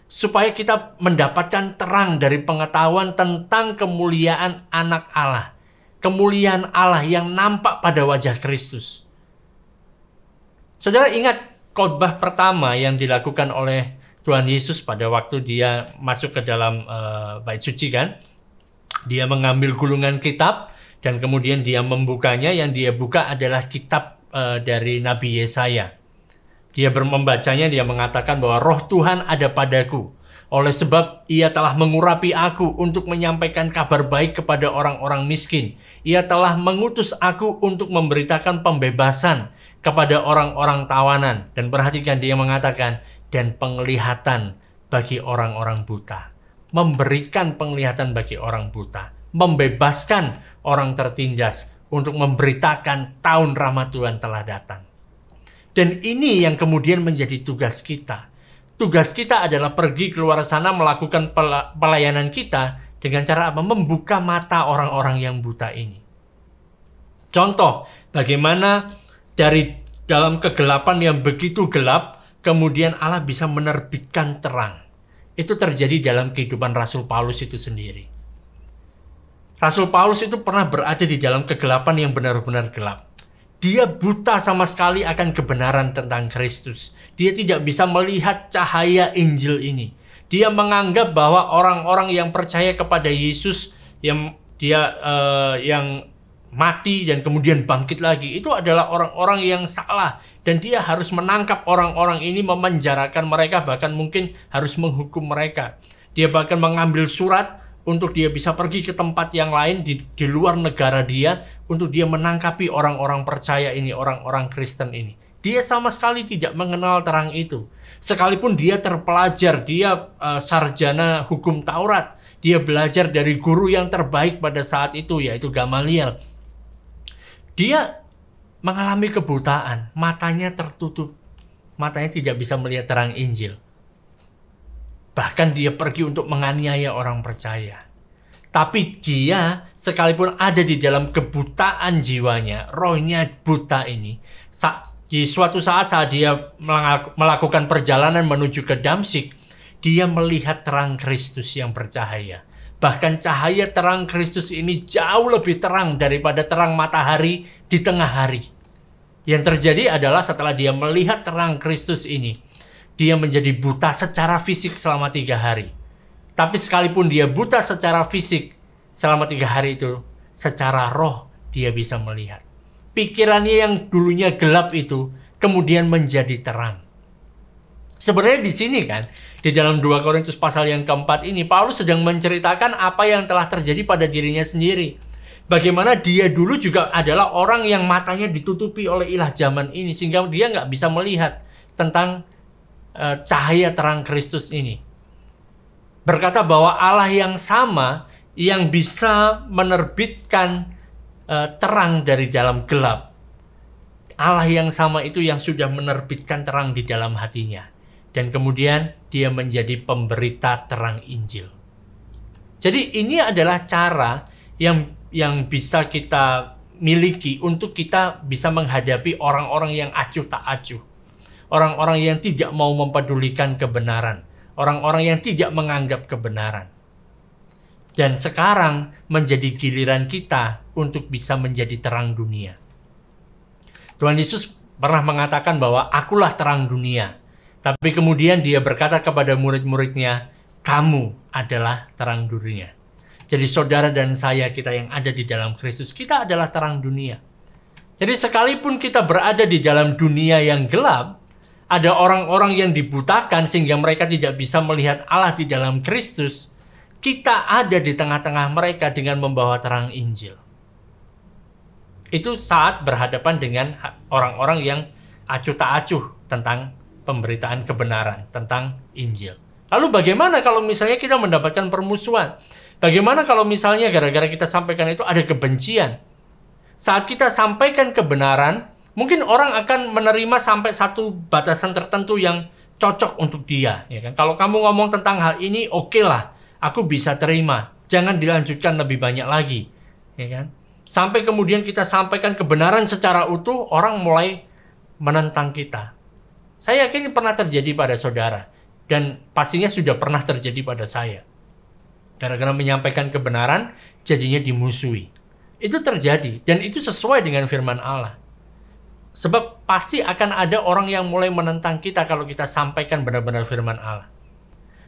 Supaya kita mendapatkan terang dari pengetahuan tentang kemuliaan anak Allah. Kemuliaan Allah yang nampak pada wajah Kristus. Saudara ingat khotbah pertama yang dilakukan oleh Tuhan Yesus pada waktu Dia masuk ke dalam bait suci, kan? Dia mengambil gulungan kitab dan kemudian Dia membukanya. Yang Dia buka adalah kitab dari Nabi Yesaya. Dia membacanya, Dia mengatakan bahwa roh Tuhan ada padaku. Oleh sebab Ia telah mengurapi aku untuk menyampaikan kabar baik kepada orang-orang miskin. Ia telah mengutus aku untuk memberitakan pembebasan kepada orang-orang tawanan. Dan perhatikan Dia mengatakan, dan penglihatan bagi orang-orang buta. Memberikan penglihatan bagi orang buta. Membebaskan orang tertindas untuk memberitakan tahun rahmat Tuhan telah datang. Dan ini yang kemudian menjadi tugas kita. Tugas kita adalah pergi keluar sana melakukan pelayanan kita dengan cara apa? Membuka mata orang-orang yang buta ini. Contoh, bagaimana dari dalam kegelapan yang begitu gelap, kemudian Allah bisa menerbitkan terang. Itu terjadi dalam kehidupan Rasul Paulus itu sendiri. Rasul Paulus itu pernah berada di dalam kegelapan yang benar-benar gelap. Dia buta sama sekali akan kebenaran tentang Kristus. Dia tidak bisa melihat cahaya Injil ini. Dia menganggap bahwa orang-orang yang percaya kepada Yesus yang mati dan kemudian bangkit lagi, itu adalah orang-orang yang salah, dan dia harus menangkap orang-orang ini, memenjarakan mereka, bahkan mungkin harus menghukum mereka. Dia bahkan mengambil surat untuk dia bisa pergi ke tempat yang lain di luar negara dia, untuk dia menangkapi orang-orang percaya ini, orang-orang Kristen ini. Dia sama sekali tidak mengenal terang itu. Sekalipun dia terpelajar, dia sarjana hukum Taurat, dia belajar dari guru yang terbaik pada saat itu, yaitu Gamaliel. Dia mengalami kebutaan, matanya tertutup, matanya tidak bisa melihat terang Injil. Bahkan dia pergi untuk menganiaya orang percaya. Tapi dia, sekalipun ada di dalam kebutaan jiwanya, rohnya buta ini, di suatu saat dia melakukan perjalanan menuju ke Damsyik, dia melihat terang Kristus yang bercahaya. Bahkan cahaya terang Kristus ini jauh lebih terang daripada terang matahari di tengah hari. Yang terjadi adalah setelah dia melihat terang Kristus ini, dia menjadi buta secara fisik selama 3 hari. Tapi sekalipun dia buta secara fisik selama 3 hari itu, secara roh dia bisa melihat. Pikirannya yang dulunya gelap itu kemudian menjadi terang. Sebenarnya di sini kan, di dalam 2 Korintus pasal yang keempat ini, Paulus sedang menceritakan apa yang telah terjadi pada dirinya sendiri. Bagaimana dia dulu juga adalah orang yang matanya ditutupi oleh ilah zaman ini, sehingga dia nggak bisa melihat tentang cahaya terang Kristus ini. Berkata bahwa Allah yang sama, yang bisa menerbitkan terang dari dalam gelap. Allah yang sama itu yang sudah menerbitkan terang di dalam hatinya. Dan kemudian dia menjadi pemberita terang Injil. Jadi ini adalah cara yang bisa kita miliki untuk kita bisa menghadapi orang-orang yang acuh tak acuh. Orang-orang yang tidak mau mempedulikan kebenaran. Orang-orang yang tidak menganggap kebenaran. Dan sekarang menjadi giliran kita untuk bisa menjadi terang dunia. Tuhan Yesus pernah mengatakan bahwa akulah terang dunia. Tapi kemudian dia berkata kepada murid-muridnya, kamu adalah terang dunia. Jadi saudara dan saya, kita yang ada di dalam Kristus, kita adalah terang dunia. Jadi sekalipun kita berada di dalam dunia yang gelap, ada orang-orang yang dibutakan sehingga mereka tidak bisa melihat Allah di dalam Kristus, kita ada di tengah-tengah mereka dengan membawa terang Injil. Itu saat berhadapan dengan orang-orang yang acuh tak acuh tentang pemberitaan kebenaran tentang Injil. Lalu bagaimana kalau misalnya kita mendapatkan permusuhan? Bagaimana kalau misalnya gara-gara kita sampaikan itu ada kebencian? Saat kita sampaikan kebenaran, mungkin orang akan menerima sampai satu batasan tertentu yang cocok untuk dia. Ya kan? Kalau kamu ngomong tentang hal ini, oke lah, aku bisa terima. Jangan dilanjutkan lebih banyak lagi. Ya kan? Sampai kemudian kita sampaikan kebenaran secara utuh, orang mulai menentang kita. Saya yakin ini pernah terjadi pada saudara. Dan pastinya sudah pernah terjadi pada saya. Gara-gara menyampaikan kebenaran, jadinya dimusuhi. Itu terjadi. Dan itu sesuai dengan firman Allah. Sebab pasti akan ada orang yang mulai menentang kita kalau kita sampaikan benar-benar firman Allah.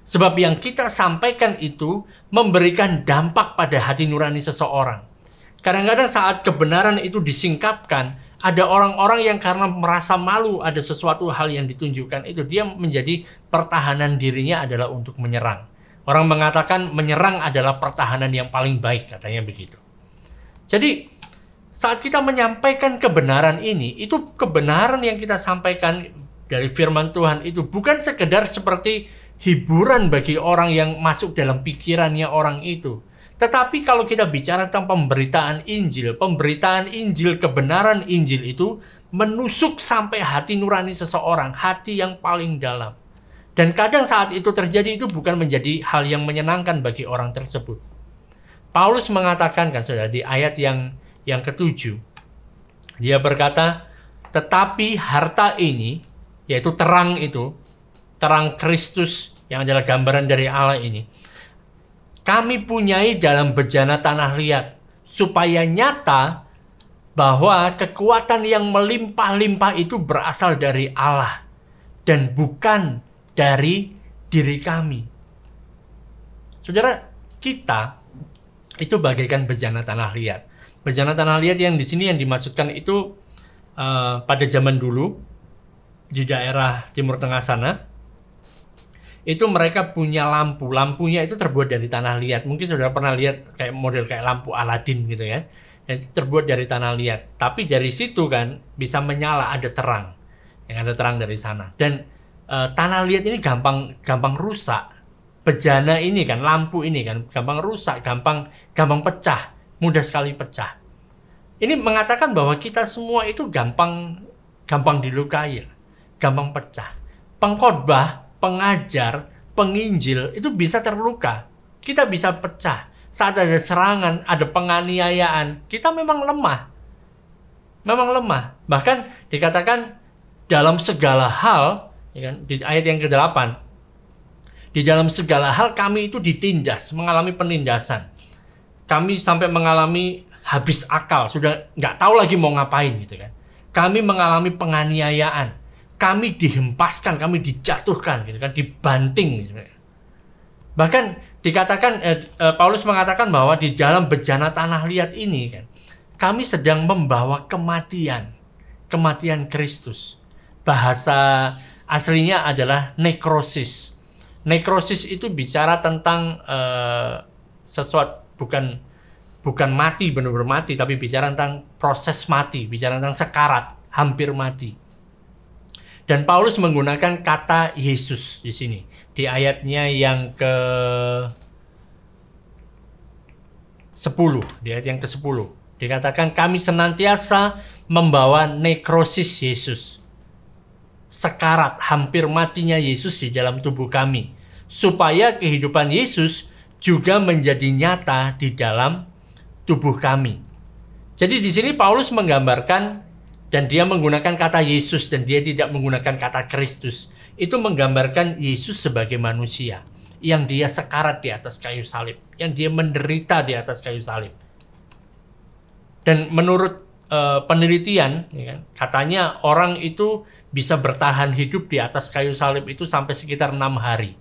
Sebab yang kita sampaikan itu memberikan dampak pada hati nurani seseorang. Kadang-kadang saat kebenaran itu disingkapkan, ada orang-orang yang karena merasa malu ada sesuatu hal yang ditunjukkan itu, dia menjadi pertahanan dirinya adalah untuk menyerang. Orang mengatakan menyerang adalah pertahanan yang paling baik, katanya begitu. Jadi saat kita menyampaikan kebenaran ini, itu kebenaran yang kita sampaikan dari firman Tuhan itu bukan sekedar seperti hiburan bagi orang yang masuk dalam pikirannya orang itu. Tetapi kalau kita bicara tentang pemberitaan Injil, kebenaran Injil itu menusuk sampai hati nurani seseorang, hati yang paling dalam. Dan kadang saat itu terjadi itu bukan menjadi hal yang menyenangkan bagi orang tersebut. Paulus mengatakan kan saudara di ayat yang ke-7, Dia berkata, tetapi harta ini, yaitu terang itu, terang Kristus yang adalah gambaran dari Allah ini, kami punyai dalam bejana tanah liat, supaya nyata bahwa kekuatan yang melimpah-limpah itu berasal dari Allah dan bukan dari diri kami. Saudara, kita itu bagaikan bejana tanah liat. Bejana tanah liat yang di sini yang dimaksudkan itu pada zaman dulu di daerah Timur Tengah sana, itu mereka punya lampu. Lampunya itu terbuat dari tanah liat. Mungkin saudara pernah lihat kayak model kayak lampu Aladin gitu ya. Itu terbuat dari tanah liat. Tapi dari situ kan bisa menyala, ada terang. Yang ada terang dari sana. Dan tanah liat ini gampang rusak. Bejana ini kan, lampu ini kan gampang rusak, gampang pecah, mudah sekali pecah. Ini mengatakan bahwa kita semua itu gampang dilukai, gampang pecah. Pengkhotbah, pengajar, penginjil itu bisa terluka. Kita bisa pecah. Saat ada serangan, ada penganiayaan, kita memang lemah. Memang lemah. Bahkan dikatakan dalam segala hal, ya kan, di ayat yang ke-8, di dalam segala hal kami itu ditindas, mengalami penindasan. Kami sampai mengalami habis akal, sudah nggak tahu lagi mau ngapain gitu kan. Kami mengalami penganiayaan, kami dihempaskan, kami dijatuhkan gitu kan, dibanting gitu. Bahkan dikatakan Paulus mengatakan bahwa di dalam bejana tanah liat ini kan, kami sedang membawa kematian Kristus. Bahasa aslinya adalah nekrosis. Nekrosis itu bicara tentang sesuatu, bukan mati, benar-benar mati, tapi bicara tentang proses mati, bicara tentang sekarat, hampir mati. Dan Paulus menggunakan kata Yesus di sini, di ayatnya yang ke-10, di ayat yang ke-10. Dikatakan kami senantiasa membawa nekrosis Yesus, sekarat, hampir matinya Yesus di dalam tubuh kami, supaya kehidupan Yesus juga menjadi nyata di dalam tubuh kami. Jadi di sini Paulus menggambarkan, dan dia menggunakan kata Yesus dan dia tidak menggunakan kata Kristus. Itu menggambarkan Yesus sebagai manusia yang dia sekarat di atas kayu salib, yang dia menderita di atas kayu salib. Dan menurut penelitian, ya kan, katanya orang itu bisa bertahan hidup di atas kayu salib itu sampai sekitar 6 hari.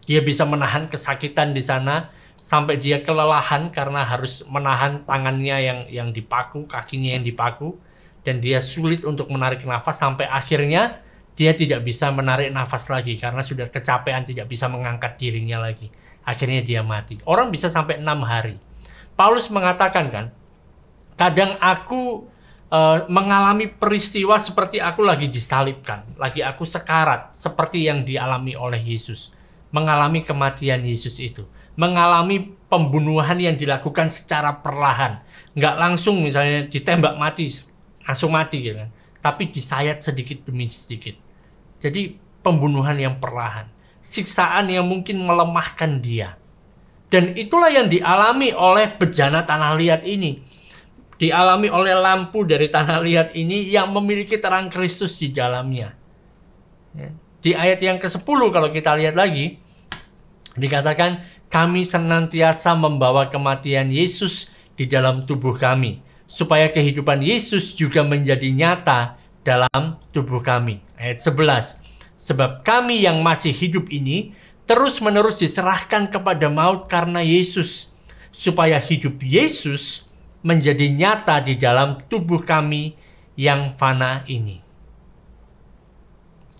Dia bisa menahan kesakitan di sana sampai dia kelelahan karena harus menahan tangannya yang dipaku, kakinya yang dipaku, dan dia sulit untuk menarik nafas sampai akhirnya dia tidak bisa menarik nafas lagi karena sudah kecapean, tidak bisa mengangkat dirinya lagi. Akhirnya dia mati. Orang bisa sampai 6 hari. Paulus mengatakan kan, kadang aku mengalami peristiwa seperti aku lagi disalibkan, lagi aku sekarat, seperti yang dialami oleh Yesus. Mengalami kematian Yesus itu, mengalami pembunuhan yang dilakukan secara perlahan, nggak langsung misalnya ditembak mati, langsung mati gitu kan, tapi disayat sedikit demi sedikit. Jadi pembunuhan yang perlahan, siksaan yang mungkin melemahkan dia, dan itulah yang dialami oleh bejana tanah liat ini, dialami oleh lampu dari tanah liat ini yang memiliki terang Kristus di dalamnya. Di ayat yang ke-10 kalau kita lihat lagi, dikatakan kami senantiasa membawa kematian Yesus di dalam tubuh kami, supaya kehidupan Yesus juga menjadi nyata dalam tubuh kami. Ayat 11, sebab kami yang masih hidup ini terus-menerus diserahkan kepada maut karena Yesus, supaya hidup Yesus menjadi nyata di dalam tubuh kami yang fana ini.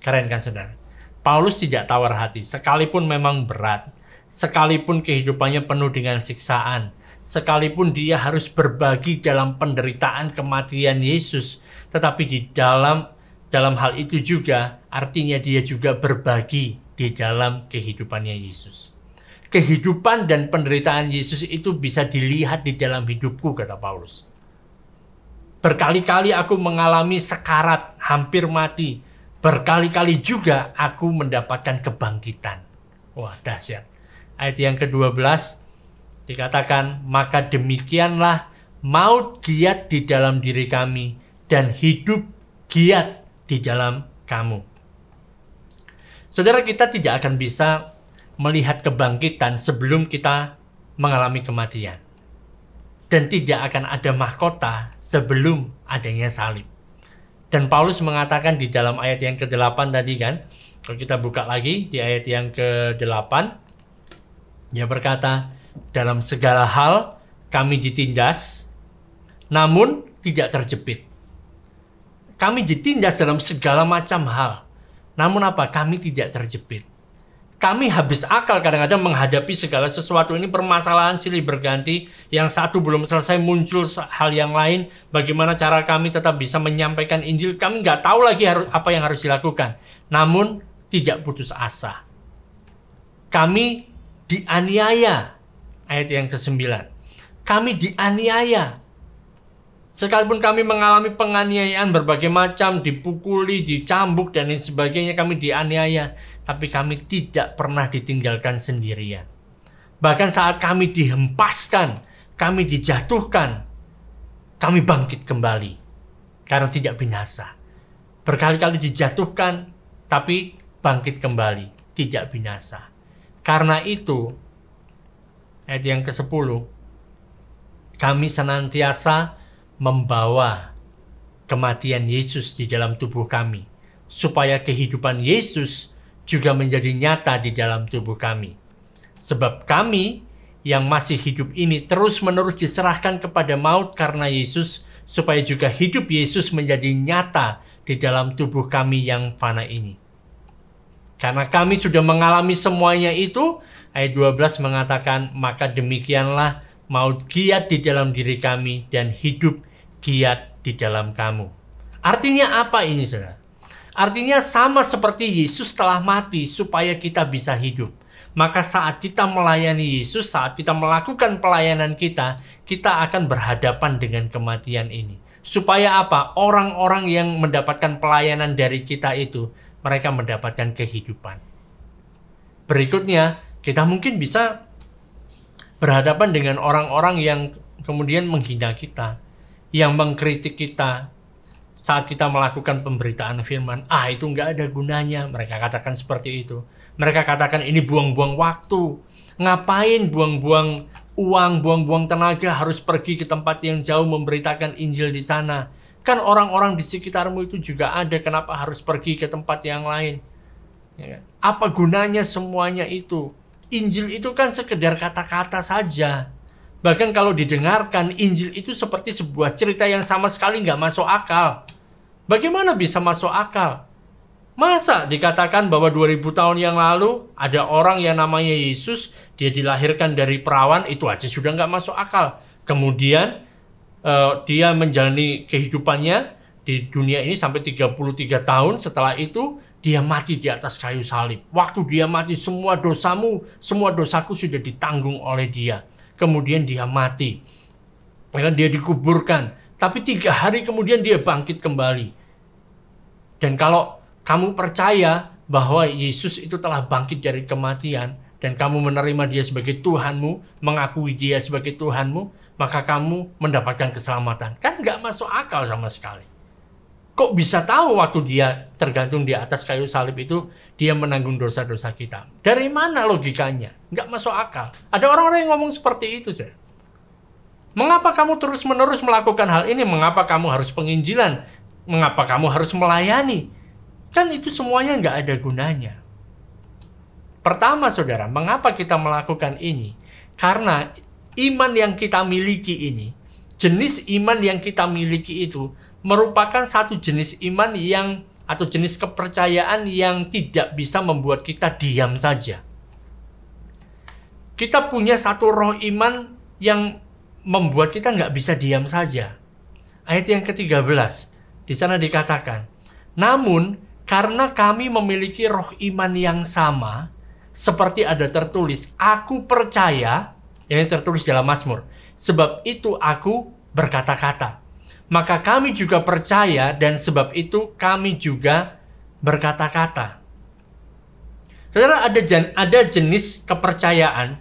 Keren kan saudara? Paulus tidak tawar hati, sekalipun memang berat, sekalipun kehidupannya penuh dengan siksaan, sekalipun dia harus berbagi dalam penderitaan kematian Yesus, tetapi di dalam hal itu juga artinya dia juga berbagi di dalam kehidupannya Yesus. Kehidupan dan penderitaan Yesus itu bisa dilihat di dalam hidupku, kata Paulus. Berkali-kali aku mengalami sekarat, hampir mati. Berkali-kali juga aku mendapatkan kebangkitan. Wah, dahsyat. Ayat yang ke-12 dikatakan, maka demikianlah maut giat di dalam diri kami, dan hidup giat di dalam kamu. Saudara, kita tidak akan bisa melihat kebangkitan sebelum kita mengalami kematian. Dan tidak akan ada mahkota sebelum adanya salib. Dan Paulus mengatakan di dalam ayat yang ke-8 tadi kan, kalau kita buka lagi di ayat yang ke-8, dia berkata, dalam segala hal kami ditindas, namun tidak terjepit. Kami ditindas dalam segala macam hal. Namun apa? Kami tidak terjepit. Kami habis akal kadang-kadang menghadapi segala sesuatu ini, permasalahan silih berganti, yang satu belum selesai muncul hal yang lain. Bagaimana cara kami tetap bisa menyampaikan Injil? Kami nggak tahu lagi apa yang harus dilakukan. Namun tidak putus asa. Kami dianiaya. Ayat yang ke-9. Kami dianiaya. Sekalipun kami mengalami penganiayaan berbagai macam, dipukuli, dicambuk, dan lain sebagainya, kami dianiaya. Tapi kami tidak pernah ditinggalkan sendirian. Bahkan saat kami dihempaskan, kami dijatuhkan, kami bangkit kembali. Karena tidak binasa. Berkali-kali dijatuhkan, tapi bangkit kembali. Tidak binasa. Karena itu, ayat yang ke-10, kami senantiasa membawa kematian Yesus di dalam tubuh kami, supaya kehidupan Yesus juga menjadi nyata di dalam tubuh kami. Sebab kami yang masih hidup ini terus-menerus diserahkan kepada maut karena Yesus, supaya juga hidup Yesus menjadi nyata di dalam tubuh kami yang fana ini. Karena kami sudah mengalami semuanya itu, ayat 12 mengatakan, maka demikianlah maut giat di dalam diri kami dan hidup giat di dalam kamu. Artinya apa ini, saudara? Artinya sama seperti Yesus telah mati supaya kita bisa hidup. Maka saat kita melayani Yesus, saat kita melakukan pelayanan kita, kita akan berhadapan dengan kematian ini. Supaya apa? Orang-orang yang mendapatkan pelayanan dari kita itu, mereka mendapatkan kehidupan. Berikutnya, kita mungkin bisa berhadapan dengan orang-orang yang kemudian menghina kita, yang mengkritik kita saat kita melakukan pemberitaan firman. Itu nggak ada gunanya. Mereka katakan seperti itu. Mereka katakan ini buang-buang waktu. Ngapain buang-buang uang, buang-buang tenaga, harus pergi ke tempat yang jauh memberitakan Injil di sana. Kan orang-orang di sekitarmu itu juga ada, kenapa harus pergi ke tempat yang lain? Ya kan? Apa gunanya semuanya itu? Injil itu kan sekedar kata-kata saja. Bahkan kalau didengarkan, Injil itu seperti sebuah cerita yang sama sekali nggak masuk akal. Bagaimana bisa masuk akal? Masa dikatakan bahwa 2000 tahun yang lalu ada orang yang namanya Yesus, dia dilahirkan dari perawan, itu aja sudah nggak masuk akal. Kemudian dia menjalani kehidupannya di dunia ini sampai 33 tahun. Setelah itu dia mati di atas kayu salib. Waktu dia mati, semua dosamu, semua dosaku sudah ditanggung oleh dia. Kemudian dia mati. Dia dikuburkan. Tapi 3 hari kemudian dia bangkit kembali. Dan kalau kamu percaya bahwa Yesus itu telah bangkit dari kematian, dan kamu menerima dia sebagai Tuhanmu, mengakui dia sebagai Tuhanmu, maka kamu mendapatkan keselamatan. Kan nggak masuk akal sama sekali. Kok bisa tahu waktu dia tergantung di atas kayu salib itu, dia menanggung dosa-dosa kita? Dari mana logikanya? Nggak masuk akal. Ada orang-orang yang ngomong seperti itu, saudara. Mengapa kamu terus-menerus melakukan hal ini? Mengapa kamu harus penginjilan? Mengapa kamu harus melayani? Kan itu semuanya nggak ada gunanya. Pertama, saudara, mengapa kita melakukan ini? Karena iman yang kita miliki ini, jenis iman yang kita miliki itu, merupakan satu jenis iman yang, atau jenis kepercayaan yang tidak bisa membuat kita diam saja. Kita punya satu roh iman yang membuat kita nggak bisa diam saja. Ayat yang ke-13, di sana dikatakan, namun karena kami memiliki roh iman yang sama, seperti ada tertulis, aku percaya, yang tertulis dalam Mazmur, sebab itu aku berkata-kata. Maka kami juga percaya, dan sebab itu kami juga berkata-kata. Saudara, ada jenis kepercayaan,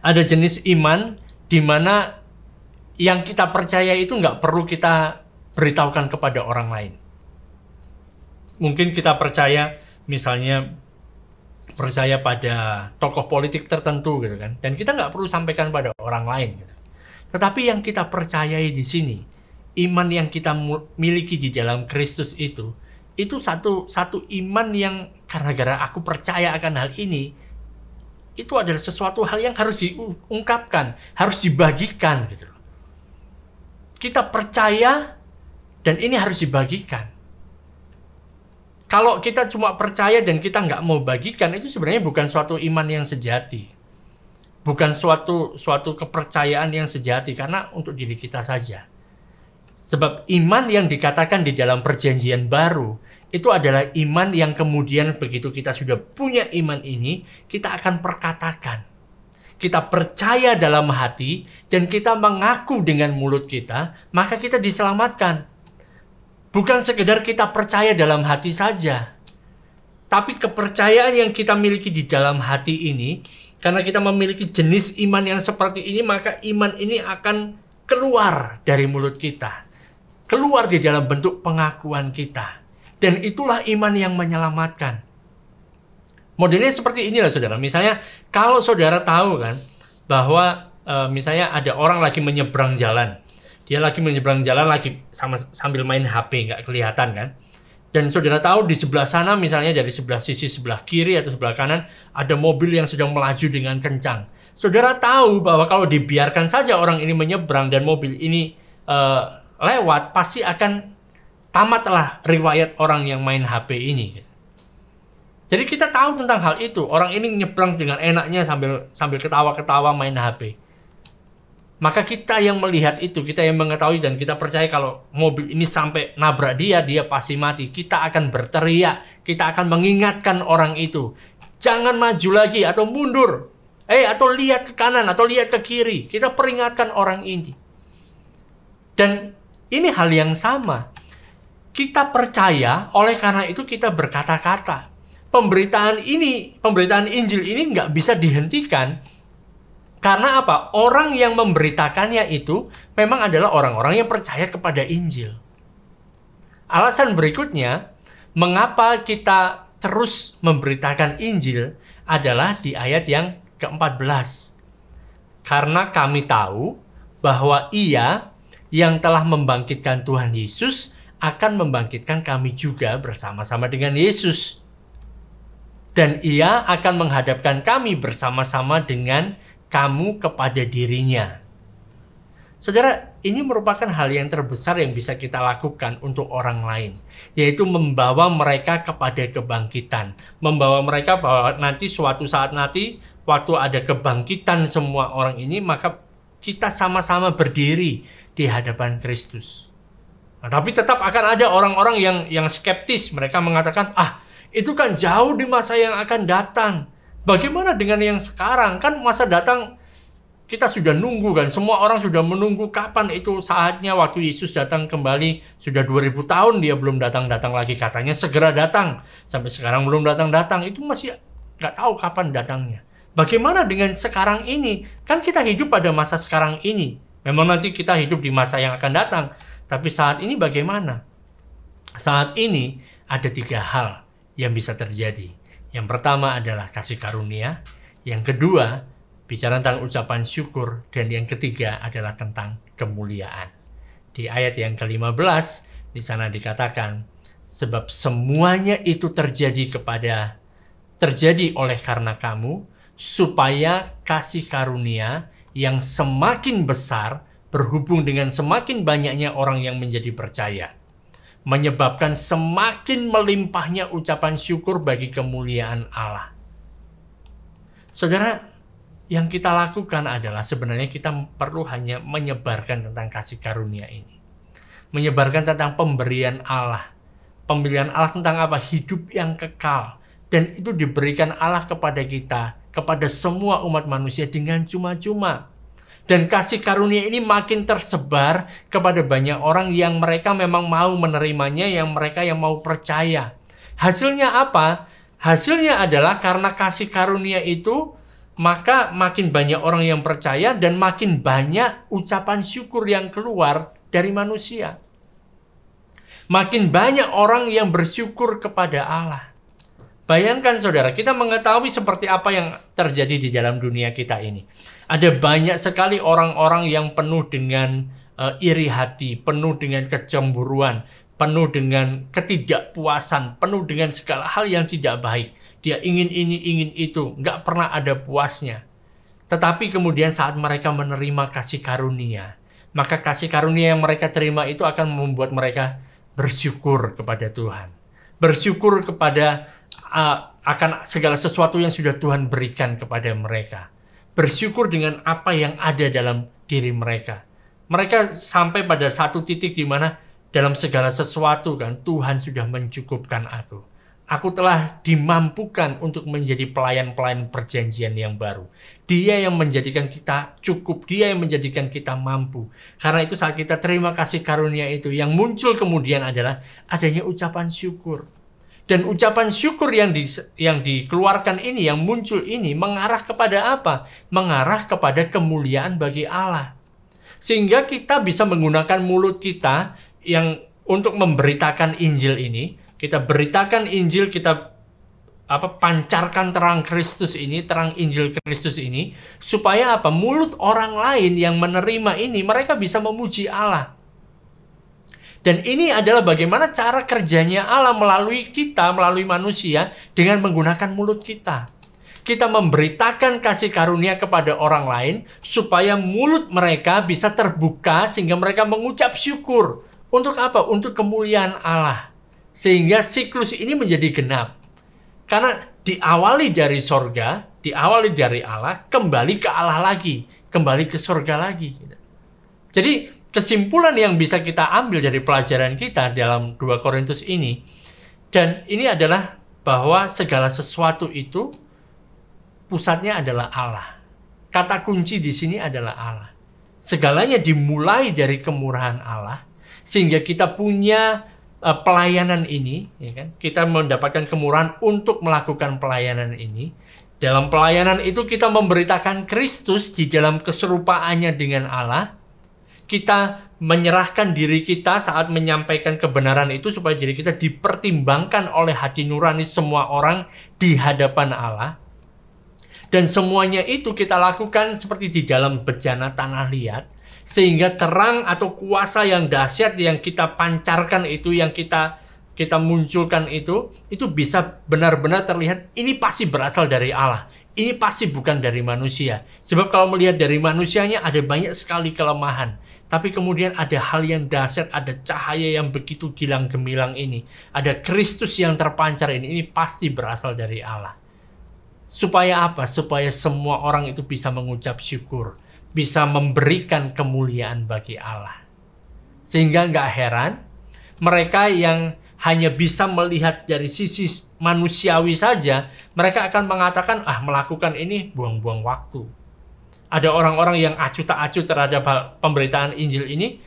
ada jenis iman di mana yang kita percaya itu nggak perlu kita beritahukan kepada orang lain. Mungkin kita percaya, misalnya percaya pada tokoh politik tertentu gitu kan, dan kita nggak perlu sampaikan pada orang lain gitu. Tetapi yang kita percayai di sini, iman yang kita miliki di dalam Kristus itu satu iman yang gara-gara aku percaya akan hal ini, itu adalah sesuatu hal yang harus diungkapkan, harus dibagikan gitu. Kita percaya dan ini harus dibagikan. Kalau kita cuma percaya dan kita nggak mau bagikan, itu sebenarnya bukan suatu iman yang sejati. Bukan suatu kepercayaan yang sejati, karena untuk diri kita saja. Sebab iman yang dikatakan di dalam perjanjian baru, itu adalah iman yang kemudian begitu kita sudah punya iman ini, kita akan perkatakan. Kita percaya dalam hati, dan kita mengaku dengan mulut kita, maka kita diselamatkan. Bukan sekedar kita percaya dalam hati saja. Tapi kepercayaan yang kita miliki di dalam hati ini, karena kita memiliki jenis iman yang seperti ini, maka iman ini akan keluar dari mulut kita. Keluar di dalam bentuk pengakuan kita. Dan itulah iman yang menyelamatkan. Modelnya seperti inilah saudara. Misalnya kalau saudara tahu kan bahwa misalnya ada orang lagi menyeberang jalan. Dia lagi menyeberang jalan lagi sambil main HP, nggak kelihatan kan. Dan saudara tahu di sebelah sana misalnya dari sebelah sisi sebelah kiri atau sebelah kanan ada mobil yang sedang melaju dengan kencang. Saudara tahu bahwa kalau dibiarkan saja orang ini menyeberang dan mobil ini lewat, pasti akan tamatlah riwayat orang yang main HP ini. Jadi kita tahu tentang hal itu. Orang ini nyebrang dengan enaknya sambil ketawa-ketawa main HP. Maka kita yang melihat itu, kita yang mengetahui dan kita percaya kalau mobil ini sampai nabrak dia pasti mati. Kita akan berteriak, kita akan mengingatkan orang itu. Jangan maju lagi atau mundur. Atau lihat ke kanan atau lihat ke kiri. Kita peringatkan orang ini. Dan ini hal yang sama. Kita percaya, oleh karena itu kita berkata-kata. Pemberitaan Injil ini nggak bisa dihentikan. Karena apa? Orang yang memberitakannya itu memang adalah orang-orang yang percaya kepada Injil. Alasan berikutnya, mengapa kita terus memberitakan Injil adalah di ayat yang ke-14. Karena kami tahu bahwa Ia yang telah membangkitkan Tuhan Yesus akan membangkitkan kami juga bersama-sama dengan Yesus. Dan Ia akan menghadapkan kami bersama-sama dengan kamu kepada dirinya. Saudara, ini merupakan hal yang terbesar yang bisa kita lakukan untuk orang lain. Yaitu membawa mereka kepada kebangkitan. Membawa mereka bahwa nanti suatu saat nanti, waktu ada kebangkitan semua orang ini, maka kita sama-sama berdiri di hadapan Kristus. Nah, tapi tetap akan ada orang-orang yang skeptis. Mereka mengatakan, itu kan jauh di masa yang akan datang. Bagaimana dengan yang sekarang? Kan masa datang kita sudah nunggu kan. Semua orang sudah menunggu kapan itu saatnya waktu Yesus datang kembali. Sudah 2000 tahun dia belum datang-datang lagi. Katanya segera datang. Sampai sekarang belum datang-datang. Itu masih nggak tahu kapan datangnya. Bagaimana dengan sekarang ini? Kan kita hidup pada masa sekarang ini. Memang nanti kita hidup di masa yang akan datang. Tapi saat ini bagaimana? Saat ini ada 3 hal yang bisa terjadi. Yang pertama adalah kasih karunia. Yang kedua, bicara tentang ucapan syukur. Dan yang ketiga adalah tentang kemuliaan. Di ayat yang ke-15, di sana dikatakan, sebab semuanya itu terjadi oleh karena kamu, supaya kasih karunia yang semakin besar berhubung dengan semakin banyaknya orang yang menjadi percaya, menyebabkan semakin melimpahnya ucapan syukur bagi kemuliaan Allah. Saudara, yang kita lakukan adalah sebenarnya kita perlu hanya menyebarkan tentang kasih karunia ini. Menyebarkan tentang pemberian Allah. Pemberian Allah tentang apa? Hidup yang kekal. Dan itu diberikan Allah kepada kita, kepada semua umat manusia dengan cuma-cuma. Dan kasih karunia ini makin tersebar kepada banyak orang yang mereka memang mau menerimanya, yang mereka yang mau percaya. Hasilnya apa? Hasilnya adalah karena kasih karunia itu maka makin banyak orang yang percaya dan makin banyak ucapan syukur yang keluar dari manusia. Makin banyak orang yang bersyukur kepada Allah. Bayangkan saudara, kita mengetahui seperti apa yang terjadi di dalam dunia kita ini. Ada banyak sekali orang-orang yang penuh dengan iri hati, penuh dengan kecemburuan, penuh dengan ketidakpuasan, penuh dengan segala hal yang tidak baik. Dia ingin ini, ingin itu, nggak pernah ada puasnya. Tetapi kemudian saat mereka menerima kasih karunia, maka kasih karunia yang mereka terima itu akan membuat mereka bersyukur kepada Tuhan. Bersyukur kepada akan segala sesuatu yang sudah Tuhan berikan kepada mereka. Bersyukur dengan apa yang ada dalam diri mereka. Mereka sampai pada satu titik di mana dalam segala sesuatu kan Tuhan sudah mencukupkan aku. Aku telah dimampukan untuk menjadi pelayan-pelayan perjanjian yang baru. Dia yang menjadikan kita cukup, dia yang menjadikan kita mampu. Karena itu saat kita terima kasih karunia itu, yang muncul kemudian adalah adanya ucapan syukur. Dan ucapan syukur yang dikeluarkan ini, yang muncul ini, mengarah kepada apa? Mengarah kepada kemuliaan bagi Allah. Sehingga kita bisa menggunakan mulut kita yang untuk memberitakan Injil ini. Kita beritakan Injil, kita pancarkan terang Kristus ini, terang Injil Kristus ini, supaya apa? Mulut orang lain yang menerima ini, mereka bisa memuji Allah. Dan ini adalah bagaimana cara kerjanya Allah melalui kita, melalui manusia, dengan menggunakan mulut kita. Kita memberitakan kasih karunia kepada orang lain, supaya mulut mereka bisa terbuka, sehingga mereka mengucap syukur. Untuk apa? Untuk kemuliaan Allah. Sehingga siklus ini menjadi genap. Karena diawali dari sorga, diawali dari Allah, kembali ke Allah lagi. Kembali ke sorga lagi. Jadi kesimpulan yang bisa kita ambil dari pelajaran kita dalam 2 Korintus ini, dan ini adalah bahwa segala sesuatu itu pusatnya adalah Allah. Kata kunci di sini adalah Allah. Segalanya dimulai dari kemurahan Allah, sehingga kita punya pelayanan ini, ya kan? Kita mendapatkan kemurahan untuk melakukan pelayanan ini. Dalam pelayanan itu kita memberitakan Kristus di dalam keserupaannya dengan Allah. Kita menyerahkan diri kita saat menyampaikan kebenaran itu supaya diri kita dipertimbangkan oleh hati nurani semua orang di hadapan Allah. Dan semuanya itu kita lakukan seperti di dalam bejana tanah liat. Sehingga terang atau kuasa yang dahsyat yang kita pancarkan itu, yang kita munculkan itu bisa benar-benar terlihat ini pasti berasal dari Allah. Ini pasti bukan dari manusia. Sebab kalau melihat dari manusianya ada banyak sekali kelemahan. Tapi kemudian ada hal yang dahsyat, ada cahaya yang begitu gilang gemilang ini. Ada Kristus yang terpancar ini pasti berasal dari Allah. Supaya apa? Supaya semua orang itu bisa mengucap syukur. Bisa memberikan kemuliaan bagi Allah. Sehingga nggak heran, mereka yang hanya bisa melihat dari sisi manusiawi saja, mereka akan mengatakan, melakukan ini buang-buang waktu. Ada orang-orang yang acuh tak acuh terhadap pemberitaan Injil ini.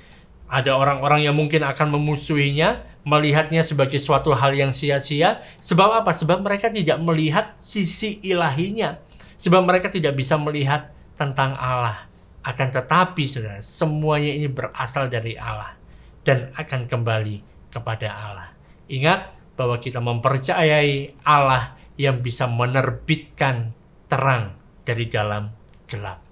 Ada orang-orang yang mungkin akan memusuhinya, melihatnya sebagai suatu hal yang sia-sia. Sebab apa? Sebab mereka tidak melihat sisi ilahinya. Sebab mereka tidak bisa melihat tentang Allah. Akan tetapi, saudara, semuanya ini berasal dari Allah dan akan kembali kepada Allah. Ingat bahwa kita mempercayai Allah yang bisa menerbitkan terang dari dalam gelap.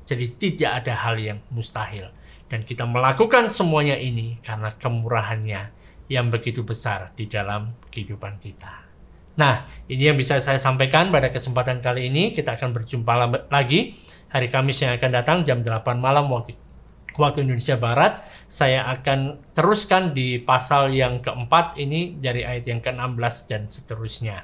Jadi tidak ada hal yang mustahil. Dan kita melakukan semuanya ini karena kemurahannya yang begitu besar di dalam kehidupan kita. Nah, ini yang bisa saya sampaikan pada kesempatan kali ini. Kita akan berjumpa lagi hari Kamis yang akan datang jam 8 malam waktu Indonesia Barat. Saya akan teruskan di pasal yang keempat ini dari ayat yang ke-16 dan seterusnya.